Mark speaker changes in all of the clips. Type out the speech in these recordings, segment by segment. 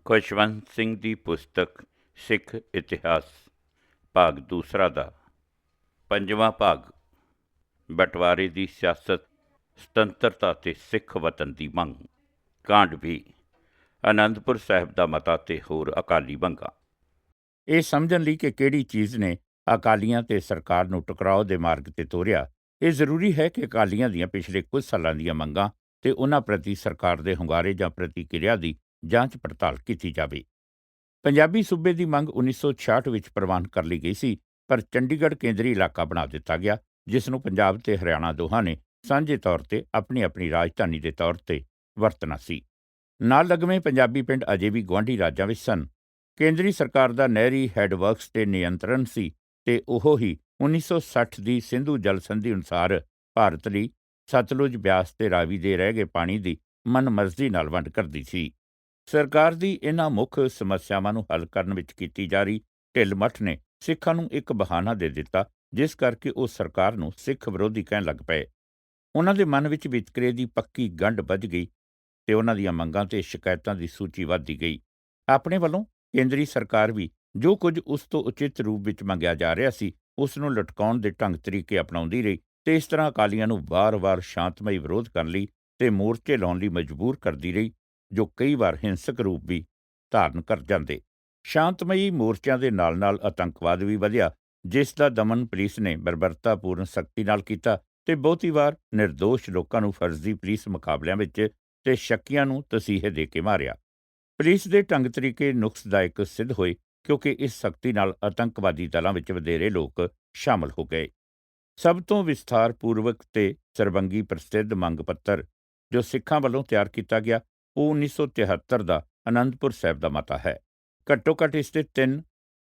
Speaker 1: ਖੁਸ਼ਵੰਤ ਸਿੰਘ ਦੀ ਪੁਸਤਕ ਸਿੱਖ ਇਤਿਹਾਸ ਭਾਗ ਦੂਸਰਾ ਦਾ 5ਵਾਂ ਭਾਗ ਬਟਵਾਰੇ ਦੀ ਸਿਆਸਤ, ਸੁਤੰਤਰਤਾ ਤੇ ਸਿੱਖ ਵਤਨ ਦੀ ਮੰਗ। ਕਾਂਡ ਵੀ ਅਨੰਦਪੁਰ ਸਾਹਿਬ ਦਾ ਮਤਾ ਤੇ ਹੋਰ ਅਕਾਲੀ ਮੰਗਾਂ।
Speaker 2: ਇਹ ਸਮਝਣ ਲਈ ਕਿ ਕਿਹੜੀ ਚੀਜ਼ ਨੇ ਅਕਾਲੀਆਂ ਤੇ ਸਰਕਾਰ ਨੂੰ ਟਕਰਾਓ ਦੇ ਮਾਰਗ ਤੇ ਤੋਰਿਆ, ਇਹ ਜ਼ਰੂਰੀ ਹੈ ਕਿ ਅਕਾਲੀਆਂ ਦੀਆਂ ਪਿਛਲੇ ਕੁਝ ਸਾਲਾਂ ਦੀਆਂ ਮੰਗਾਂ ਤੇ ਉਹਨਾਂ ਪ੍ਰਤੀ ਸਰਕਾਰ ਦੇ ਹੁੰਗਾਰੇ ਜਾਂ ਪ੍ਰਤੀਕਿਰਿਆ ਦੀ ਜਾਂਚ ਪੜਤਾਲ ਕੀਤੀ ਜਾਵੇ। ਪੰਜਾਬੀ ਸੂਬੇ ਦੀ ਮੰਗ 1966 ਵਿੱਚ ਪ੍ਰਵਾਨ ਕਰ ਲਈ ਗਈ ਸੀ, ਪਰ ਚੰਡੀਗੜ੍ਹ ਕੇਂਦਰੀ ਇਲਾਕਾ ਬਣਾ ਦਿੱਤਾ ਗਿਆ, ਜਿਸ ਨੂੰ ਪੰਜਾਬ ਤੇ ਹਰਿਆਣਾ ਦੋਹਾਂ ਨੇ ਸਾਂਝੇ ਤੌਰ ਤੇ ਆਪਣੀ ਆਪਣੀ ਰਾਜਧਾਨੀ ਦੇ ਤੌਰ ਤੇ ਵਰਤਣਾ ਸੀ। ਨਾਲ ਲੱਗਵੇਂ ਪੰਜਾਬੀ ਪਿੰਡ ਅਜੇ ਵੀ ਗੁਆਂਢੀ ਰਾਜਾਂ ਵਿੱਚ ਸਨ। ਕੇਂਦਰੀ ਸਰਕਾਰ ਦਾ ਨਹਿਰੀ ਹੈੱਡਵਰਕਸ ਤੇ ਨਿਯੰਤਰਣ ਸੀ ਤੇ ਉਹ ਹੀ 1960 ਦੀ ਸਿੰਧੂ ਜਲ ਸੰਧੀ ਅਨੁਸਾਰ ਭਾਰਤ ਲਈ ਸਤਲੁਜ, ਬਿਆਸ ਤੇ ਰਾਵੀ ਦੇ ਰਹਿ ਗਏ ਪਾਣੀ ਦੀ ਮਨਮਰਜ਼ੀ ਨਾਲ ਵੰਡ ਕਰਦੀ ਸੀ। ਸਰਕਾਰ ਦੀ ਇਹਨਾਂ ਮੁੱਖ ਸਮੱਸਿਆਵਾਂ ਨੂੰ ਹੱਲ ਕਰਨ ਵਿੱਚ ਕੀਤੀ ਜਾ ਰਹੀ ਢਿੱਲ-ਮੱਠ ਨੇ ਸਿੱਖਾਂ ਨੂੰ ਇੱਕ ਬਹਾਨਾ ਦੇ ਦਿੱਤਾ, ਜਿਸ ਕਰਕੇ ਉਹ ਸਰਕਾਰ ਨੂੰ ਸਿੱਖ ਵਿਰੋਧੀ ਕਹਿਣ ਲੱਗ ਪਏ। ਉਹਨਾਂ ਦੇ ਮਨ ਵਿੱਚ ਵਿਤਕਰੇ ਦੀ ਪੱਕੀ ਗੰਢ ਵੱਜ ਗਈ ਤੇ ਉਹਨਾਂ ਦੀਆਂ ਮੰਗਾਂ ਤੇ ਸ਼ਿਕਾਇਤਾਂ ਦੀ ਸੂਚੀ ਵੱਧਦੀ ਗਈ। ਆਪਣੇ ਵੱਲੋਂ ਕੇਂਦਰੀ ਸਰਕਾਰ ਵੀ ਜੋ ਕੁਝ ਉਸ ਤੋਂ ਉਚਿਤ ਰੂਪ ਵਿੱਚ ਮੰਗਿਆ ਜਾ ਰਿਹਾ ਸੀ, ਉਸ ਨੂੰ ਲਟਕਾਉਣ ਦੇ ਢੰਗ ਤਰੀਕੇ ਅਪਣਾਉਂਦੀ ਰਹੀ ਤੇ ਇਸ ਤਰ੍ਹਾਂ ਅਕਾਲੀਆਂ ਨੂੰ ਵਾਰ-ਵਾਰ ਸ਼ਾਂਤਮਈ ਵਿਰੋਧ ਕਰਨ ਲਈ ਤੇ ਮੋਰਚੇ ਲਾਉਣ ਲਈ ਮਜਬੂਰ ਕਰਦੀ ਰਹੀ, ਜੋ ਕਈ ਵਾਰ ਹਿੰਸਕ ਰੂਪ ਵੀ ਧਾਰਨ ਕਰ ਜਾਂਦੇ। ਸ਼ਾਂਤਮਈ ਮੋਰਚਿਆਂ ਦੇ ਨਾਲ-ਨਾਲ ਆਤੰਕਵਾਦ ਵੀ ਵਧਿਆ, ਜਿਸ ਦਾ ਦਮਨ ਪੁਲਿਸ ਨੇ ਬਰਬਰਤਾਪੂਰਨ ਸਖਤੀ ਨਾਲ ਕੀਤਾ ਤੇ ਬਹੁਤੀ ਵਾਰ ਨਿਰਦੋਸ਼ ਲੋਕਾਂ ਨੂੰ ਫਰਜ਼ੀ ਪੁਲਿਸ ਮੁਕਾਬਲਿਆਂ ਵਿੱਚ ਤੇ ਸ਼ੱਕੀਆਂ ਨੂੰ ਤਸੀਹੇ ਦੇ ਕੇ ਮਾਰਿਆ। ਪੁਲਿਸ ਦੇ ਢੰਗ ਤਰੀਕੇ ਨੁਕਸਦਾਇਕ ਸਿੱਧ ਹੋਏ, ਕਿਉਂਕਿ ਇਸ ਸਖਤੀ ਨਾਲ ਆਤੰਕਵਾਦੀ ਦਲਾਂ ਵਿੱਚ ਵਧੇਰੇ ਲੋਕ ਸ਼ਾਮਲ ਹੋ ਗਏ। ਸਭ ਤੋਂ ਵਿਸਥਾਰਪੂਰਵਕ ਤੇ ਸਰਬੰਗੀ ਪ੍ਰਸਿੱਧ ਮੰਗ ਪੱਤਰ ਜੋ ਸਿੱਖਾਂ ਵੱਲੋਂ ਤਿਆਰ ਕੀਤਾ ਗਿਆ, ਉਹ 1973 ਦਾ ਅਨੰਦਪੁਰ ਸਾਹਿਬ ਦਾ ਮਤਾ ਹੈ। ਘੱਟੋ-ਘੱਟ ਇਸ ਦੇ 3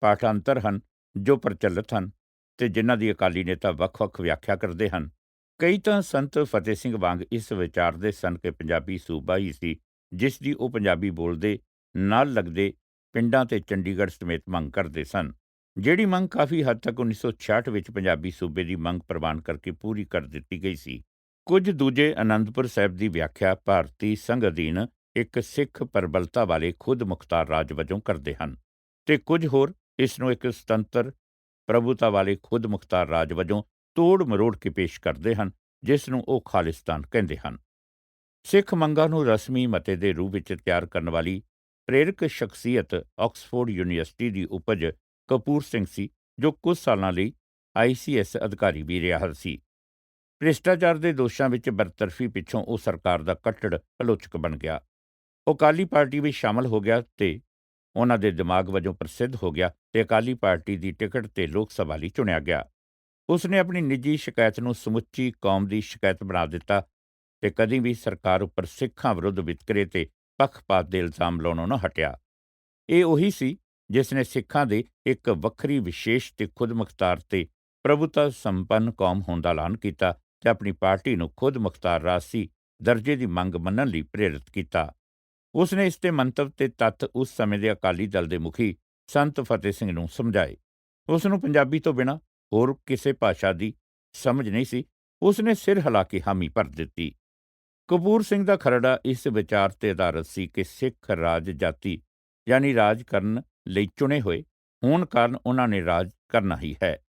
Speaker 2: ਪਾਠਾਂਤਰ ਹਨ ਜੋ ਪ੍ਰਚਲਿਤ ਹਨ ਤੇ ਜਿਨ੍ਹਾਂ ਦੀ ਅਕਾਲੀ ਨੇਤਾ ਵੱਖ-ਵੱਖ ਵਿਆਖਿਆ ਕਰਦੇ ਹਨ। ਕਈ ਤਾਂ ਸੰਤ ਫਤਿਹ ਸਿੰਘ ਵਾਂਗ ਇਸ ਵਿਚਾਰਦੇ ਸਨ ਕਿ ਪੰਜਾਬੀ ਸੂਬਾ ਹੀ ਸੀ, ਜਿਸ ਦੀ ਉਹ ਪੰਜਾਬੀ ਬੋਲਦੇ ਨਾਲ ਲੱਗਦੇ ਪਿੰਡਾਂ ਤੇ ਚੰਡੀਗੜ੍ਹ ਸਮੇਤ ਮੰਗ ਕਰਦੇ ਸਨ, ਜਿਹੜੀ ਮੰਗ ਕਾਫੀ ਹੱਦ ਤੱਕ 1966 ਵਿੱਚ ਪੰਜਾਬੀ ਸੂਬੇ ਦੀ ਮੰਗ ਪ੍ਰਵਾਨ ਕਰਕੇ ਪੂਰੀ ਕਰ ਦਿੱਤੀ ਗਈ ਸੀ। ਕੁਝ ਦੂਜੇ ਅਨੰਦਪੁਰ ਸਾਹਿਬ ਦੀ ਵਿਆਖਿਆ ਭਾਰਤੀ ਸੰਘ ਅਧੀਨ ਇੱਕ ਸਿੱਖ ਪ੍ਰਬਲਤਾ ਵਾਲੇ ਖੁਦ ਮੁਖਤਾਰ ਰਾਜ ਵਜੋਂ ਕਰਦੇ ਹਨ ਤੇ ਕੁਝ ਹੋਰ ਇਸ ਨੂੰ ਇੱਕ ਸੁਤੰਤਰ ਪ੍ਰਭੂਤਾ ਵਾਲੇ ਖੁਦ ਮੁਖਤਾਰ ਰਾਜ ਵਜੋਂ ਤੋੜ ਮਰੋੜ ਕੇ ਪੇਸ਼ ਕਰਦੇ ਹਨ, ਜਿਸ ਨੂੰ ਉਹ ਖਾਲਿਸਤਾਨ ਕਹਿੰਦੇ ਹਨ। ਸਿੱਖ ਮੰਗਾਂ ਨੂੰ ਰਸਮੀ ਮਤੇ ਦੇ ਰੂਪ ਵਿੱਚ ਤਿਆਰ ਕਰਨ ਵਾਲੀ ਪ੍ਰੇਰਕ ਸ਼ਖਸੀਅਤ ਆਕਸਫੋਰਡ ਯੂਨੀਵਰਸਿਟੀ ਦੀ ਉਪਜ ਕਪੂਰ ਸਿੰਘ ਸੀ, ਜੋ ਕੁਝ ਸਾਲਾਂ ਲਈ ICS ਅਧਿਕਾਰੀ ਵੀ ਰਿਹਾ ਸੀ। ਭ੍ਰਿਸ਼ਟਾਚਾਰ ਦੇ ਦੋਸ਼ਾਂ ਵਿੱਚ ਬਰਤਰਫੀ ਪਿੱਛੋਂ ਉਹ ਸਰਕਾਰ ਦਾ ਕੱਟੜ ਆਲੋਚਕ ਬਣ ਗਿਆ। ਉਹ ਅਕਾਲੀ ਪਾਰਟੀ ਵਿੱਚ ਸ਼ਾਮਲ ਹੋ ਗਿਆ ਤੇ ਉਹਨਾਂ ਦੇ ਦਿਮਾਗ ਵਜੋਂ ਪ੍ਰਸਿੱਧ ਹੋ ਗਿਆ ਤੇ ਅਕਾਲੀ ਪਾਰਟੀ ਦੀ ਟਿਕਟ ਤੇ ਲੋਕ ਸਭਾ ਲਈ ਚੁਣਿਆ ਗਿਆ। ਉਸ ਨੇ ਆਪਣੀ ਨਿੱਜੀ ਸ਼ਿਕਾਇਤ ਨੂੰ ਸਮੁੱਚੀ ਕੌਮ ਦੀ ਸ਼ਿਕਾਇਤ ਬਣਾ ਦਿੱਤਾ ਤੇ ਕਦੀ ਵੀ ਸਰਕਾਰ ਉੱਪਰ ਸਿੱਖਾਂ ਵਿਰੁੱਧ ਵਿਤਕਰੇ ਤੇ ਪੱਖਪਾਤ ਦੇ ਇਲਜ਼ਾਮ ਲਾਉਣੋਂ ਨਾ ਹਟਿਆ। ਇਹ ਉਹੀ ਸੀ ਜਿਸ ਨੇ ਸਿੱਖਾਂ ਦੇ ਇੱਕ ਵੱਖਰੀ, ਵਿਸ਼ੇਸ਼ ਤੇ ਖੁਦ ਮੁਖਤਾਰ ਤੇ ਪ੍ਰਭੂਤਾ ਸੰਪੰਨ ਕੌਮ ਹੋਣ ਦਾ ਐਲਾਨ ਕੀਤਾ ਤੇ ਆਪਣੀ ਪਾਰਟੀ ਨੂੰ ਖੁਦ ਮੁਖਤਾਰ ਰਾਜਸੀ ਦਰਜੇ ਦੀ ਮੰਗ ਮੰਨਣ ਲਈ ਪ੍ਰੇਰਿਤ ਕੀਤਾ। ਉਸ ਨੇ ਇਸ ਦੇ ਮੰਤਵ ਤੇ ਤੱਥ ਉਸ ਸਮੇਂ ਦੇ ਅਕਾਲੀ ਦਲ ਦੇ ਮੁਖੀ ਸੰਤ ਫਤਿਹ ਸਿੰਘ ਨੂੰ ਸਮਝਾਏ। ਉਸ ਨੂੰ ਪੰਜਾਬੀ ਤੋਂ ਬਿਨਾਂ ਹੋਰ ਕਿਸੇ ਭਾਸ਼ਾ ਦੀ ਸਮਝ ਨਹੀਂ ਸੀ। ਉਸ ਨੇ ਸਿਰ ਹਿਲਾ ਕੇ ਹਾਮੀ ਭਰ ਦਿੱਤੀ। ਕਪੂਰ ਸਿੰਘ ਦਾ ਖਰੜਾ ਇਸ ਵਿਚਾਰ ਤੇ ਆਧਾਰਿਤ ਸੀ ਕਿ ਸਿੱਖ ਰਾਜ ਜਾਤੀ ਯਾਨੀ ਰਾਜ ਕਰਨ ਲਈ ਚੁਣੇ ਹੋਏ ਹੋਣ ਕਾਰਨ ਉਹਨਾਂ ਨੇ ਰਾਜ ਕਰਨਾ ਹੀ ਹੈ।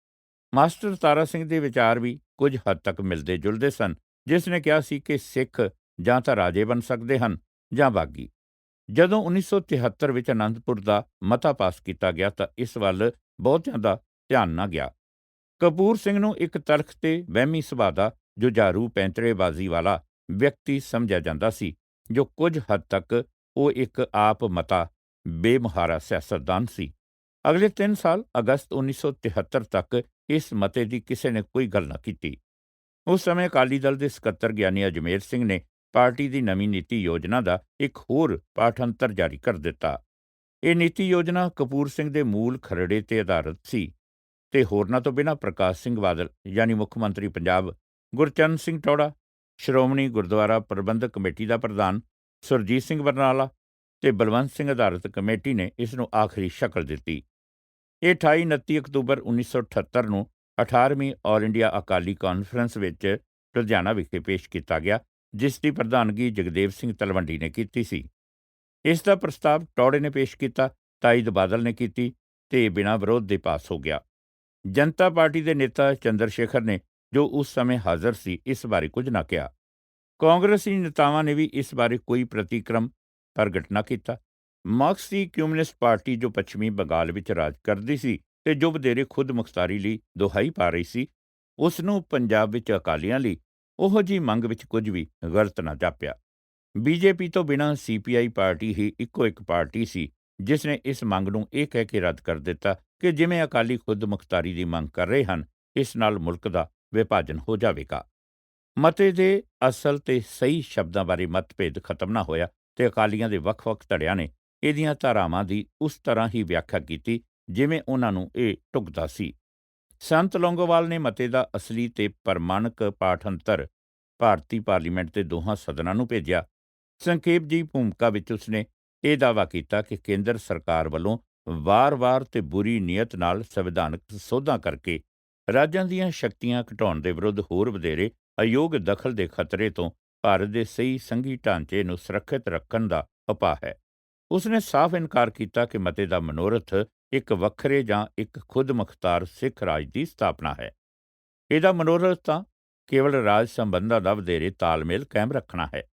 Speaker 2: ਮਾਸਟਰ ਤਾਰਾ ਸਿੰਘ ਦੇ ਵਿਚਾਰ ਵੀ ਕੁਝ ਹੱਦ ਤੱਕ ਮਿਲਦੇ ਜੁਲਦੇ ਸਨ, ਜਿਸ ਨੇ ਕਿਹਾ ਸੀ ਕਿ ਸਿੱਖ ਜਾਂ ਤਾਂ ਰਾਜੇ ਬਣ ਸਕਦੇ ਹਨ ਜਾਂ ਬਾਗੀ। ਜਦੋਂ 1973 ਵਿੱਚ ਅਨੰਦਪੁਰ ਦਾ ਮਤਾ ਪਾਸ ਕੀਤਾ ਗਿਆ ਤਾਂ ਇਸ ਵੱਲ ਬਹੁਤਿਆਂ ਦਾ ਧਿਆਨ ਨਾ ਗਿਆ। ਕਪੂਰ ਸਿੰਘ ਨੂੰ ਇੱਕ ਤਲਖ ਤੇ ਵਹਿਮੀ ਸੁਭਾਅ ਦਾ ਜੁਝਾਰੂ ਪੈਂਤੜੇਬਾਜ਼ੀ ਵਾਲਾ ਵਿਅਕਤੀ ਸਮਝਿਆ ਜਾਂਦਾ ਸੀ, ਜੋ ਕੁਝ ਹੱਦ ਤੱਕ ਉਹ ਇੱਕ ਆਪ ਮਤਾ ਬੇਮੁਹਾਰਾ ਸਿਆਸਤਦਾਨ ਸੀ। ਅਗਲੇ 3 ਸਾਲ ਅਗਸਤ 1973 ਤੱਕ ਇਸ ਮਤੇ ਦੀ ਕਿਸੇ ਨੇ ਕੋਈ ਗੱਲ ਨਾ ਕੀਤੀ। ਉਸ ਸਮੇਂ ਅਕਾਲੀ ਦਲ ਦੇ ਸਕੱਤਰ ਗਿਆਨੀ ਅਜਮੇਰ ਸਿੰਘ ਨੇ ਪਾਰਟੀ ਦੀ ਨਵੀਂ ਨੀਤੀ ਯੋਜਨਾ ਦਾ ਇੱਕ ਹੋਰ ਪਾਠਾਂਤਰ ਜਾਰੀ ਕਰ ਦਿੱਤਾ। ਇਹ ਨੀਤੀ ਯੋਜਨਾ ਕਪੂਰ ਸਿੰਘ ਦੇ ਮੂਲ ਖਰੜੇ ਤੇ ਆਧਾਰਿਤ ਸੀ ਤੇ ਹੋਰਨਾਂ ਤੋਂ ਬਿਨਾਂ ਪ੍ਰਕਾਸ਼ ਸਿੰਘ ਬਾਦਲ ਯਾਨੀ ਮੁੱਖ ਮੰਤਰੀ ਪੰਜਾਬ, ਗੁਰਚਰਨ ਸਿੰਘ ਟੌੜਾ, ਸ਼੍ਰੋਮਣੀ ਗੁਰਦੁਆਰਾ ਪ੍ਰਬੰਧਕ ਕਮੇਟੀ ਦਾ ਪ੍ਰਧਾਨ ਸੁਰਜੀਤ ਸਿੰਘ ਬਰਨਾਲਾ ਤੇ ਬਲਵੰਤ ਸਿੰਘ ਆਧਾਰਿਤ ਕਮੇਟੀ ਨੇ ਇਸ ਨੂੰ ਆਖਰੀ ਸ਼ਕਲ ਦਿੱਤੀ। ਇਹ 28-29 ਅਕਤੂਬਰ 1978 ਨੂੰ 18ਵੀਂ ਆਲ ਇੰਡੀਆ ਅਕਾਲੀ ਕਾਨਫਰੰਸ ਵਿੱਚ ਲੁਧਿਆਣਾ ਵਿਖੇ ਪੇਸ਼ ਕੀਤਾ ਗਿਆ, ਜਿਸ ਦੀ ਪ੍ਰਧਾਨਗੀ ਜਗਦੇਵ ਸਿੰਘ ਤਲਵੰਡੀ ਨੇ ਕੀਤੀ ਸੀ। ਇਸ ਦਾ ਪ੍ਰਸਤਾਵ ਟੌੜੇ ਨੇ ਪੇਸ਼ ਕੀਤਾ, ਤਾਈਦ ਬਾਦਲ ਨੇ ਕੀਤੀ ਤੇ ਬਿਨਾਂ ਵਿਰੋਧ ਦੇ ਪਾਸ ਹੋ ਗਿਆ। ਜਨਤਾ ਪਾਰਟੀ ਦੇ ਨੇਤਾ ਚੰਦਰ ਸ਼ੇਖਰ ਨੇ, ਜੋ ਉਸ ਸਮੇਂ ਹਾਜ਼ਰ ਸੀ, ਇਸ ਬਾਰੇ ਕੁਝ ਨਾ ਕਿਹਾ। ਕਾਂਗਰਸੀ ਨੇਤਾਵਾਂ ਨੇ ਵੀ ਇਸ ਬਾਰੇ ਕੋਈ ਪ੍ਰਤੀਕਰਮ ਪ੍ਰਗਟ ਨਾ ਕੀਤਾ। ਮਾਰਕਸੀ ਕਮਿਊਨਿਸਟ ਪਾਰਟੀ, ਜੋ ਪੱਛਮੀ ਬੰਗਾਲ ਵਿੱਚ ਰਾਜ ਕਰਦੀ ਸੀ ਤੇ ਜੋ ਵਧੇਰੇ ਖੁਦ ਮੁਖਤਾਰੀ ਲਈ ਦੁਹਾਈ ਪਾ ਰਹੀ ਸੀ, ਉਸ ਨੂੰ ਪੰਜਾਬ ਵਿੱਚ ਅਕਾਲੀਆਂ ਲਈ ਉਹੋ ਜਿਹੀ ਮੰਗ ਵਿੱਚ ਕੁਝ ਵੀ ਗਲਤ ਨਾ ਜਾਪਿਆ। ਬੀਜੇਪੀ ਤੋਂ ਬਿਨਾਂ ਸੀਪੀਆਈ ਪਾਰਟੀ ਹੀ ਇੱਕੋ ਇੱਕ ਪਾਰਟੀ ਸੀ ਜਿਸ ਨੇ ਇਸ ਮੰਗ ਨੂੰ ਇਹ ਕਹਿ ਕੇ ਰੱਦ ਕਰ ਦਿੱਤਾ ਕਿ ਜਿਵੇਂ ਅਕਾਲੀ ਖੁਦ ਮੁਖਤਾਰੀ ਦੀ ਮੰਗ ਕਰ ਰਹੇ ਹਨ, ਇਸ ਨਾਲ ਮੁਲਕ ਦਾ ਵਿਭਾਜਨ ਹੋ ਜਾਵੇਗਾ। ਮਤੇ ਦੇ ਅਸਲ ਤੇ ਸਹੀ ਸ਼ਬਦਾਂ ਬਾਰੇ ਮਤਭੇਦ ਖਤਮ ਨਾ ਹੋਇਆ ਤੇ ਅਕਾਲੀਆਂ ਦੇ ਵੱਖ-ਵੱਖ ਧੜਿਆਂ ਨੇ ਇਹਦੀਆਂ ਧਾਰਾਵਾਂ ਦੀ ਉਸ ਤਰ੍ਹਾਂ ਹੀ ਵਿਆਖਿਆ ਕੀਤੀ ਜਿਵੇਂ ਉਹਨਾਂ ਨੂੰ ਇਹ ਢੁਕਦਾ ਸੀ। ਸੰਤ ਲੌਂਗੋਵਾਲ ਨੇ ਮਤੇ ਦਾ ਅਸਲੀ ਤੇ ਪ੍ਰਮਾਣਕ ਪਾਠ ਅੰਤਰ ਭਾਰਤੀ ਪਾਰਲੀਮੈਂਟ ਦੇ ਦੋਹਾਂ ਸਦਨਾਂ ਨੂੰ ਭੇਜਿਆ। ਸੰਖੇਪ ਜਿਹੀ ਭੂਮਿਕਾ ਵਿੱਚ ਉਸਨੇ ਇਹ ਦਾਅਵਾ ਕੀਤਾ ਕਿ ਕੇਂਦਰ ਸਰਕਾਰ ਵੱਲੋਂ ਵਾਰ-ਵਾਰ ਤੇ ਬੁਰੀ ਨੀਅਤ ਨਾਲ ਸੰਵਿਧਾਨਕ ਸੋਧਾਂ ਕਰਕੇ ਰਾਜਾਂ ਦੀਆਂ ਸ਼ਕਤੀਆਂ ਘਟਾਉਣ ਦੇ ਵਿਰੁੱਧ ਹੋਰ ਵਧੇਰੇ ਅਯੋਗ ਦਖਲ ਦੇ ਖਤਰੇ ਤੋਂ ਭਾਰਤ ਦੇ ਸਹੀ ਸੰਘੀ ਢਾਂਚੇ ਨੂੰ ਸੁਰੱਖਿਅਤ ਰੱਖਣ ਦਾ ਉਪਾਅ ਹੈ। ਉਸਨੇ ਸਾਫ਼ ਇਨਕਾਰ ਕੀਤਾ ਕਿ ਮਤੇ ਦਾ ਮਨੋਰਥ ਇੱਕ ਵੱਖਰੇ ਜਾਂ ਇੱਕ ਖੁਦ ਮੁਖਤਾਰ ਸਿੱਖ ਰਾਜ ਦੀ ਸਥਾਪਨਾ ਹੈ। ਇਹਦਾ ਮਨੋਰਥ ਤਾਂ ਕੇਵਲ ਰਾਜ ਸੰਬੰਧਾਂ ਦਾ ਵਧੇਰੇ ਤਾਲਮੇਲ ਕਾਇਮ ਰੱਖਣਾ ਹੈ।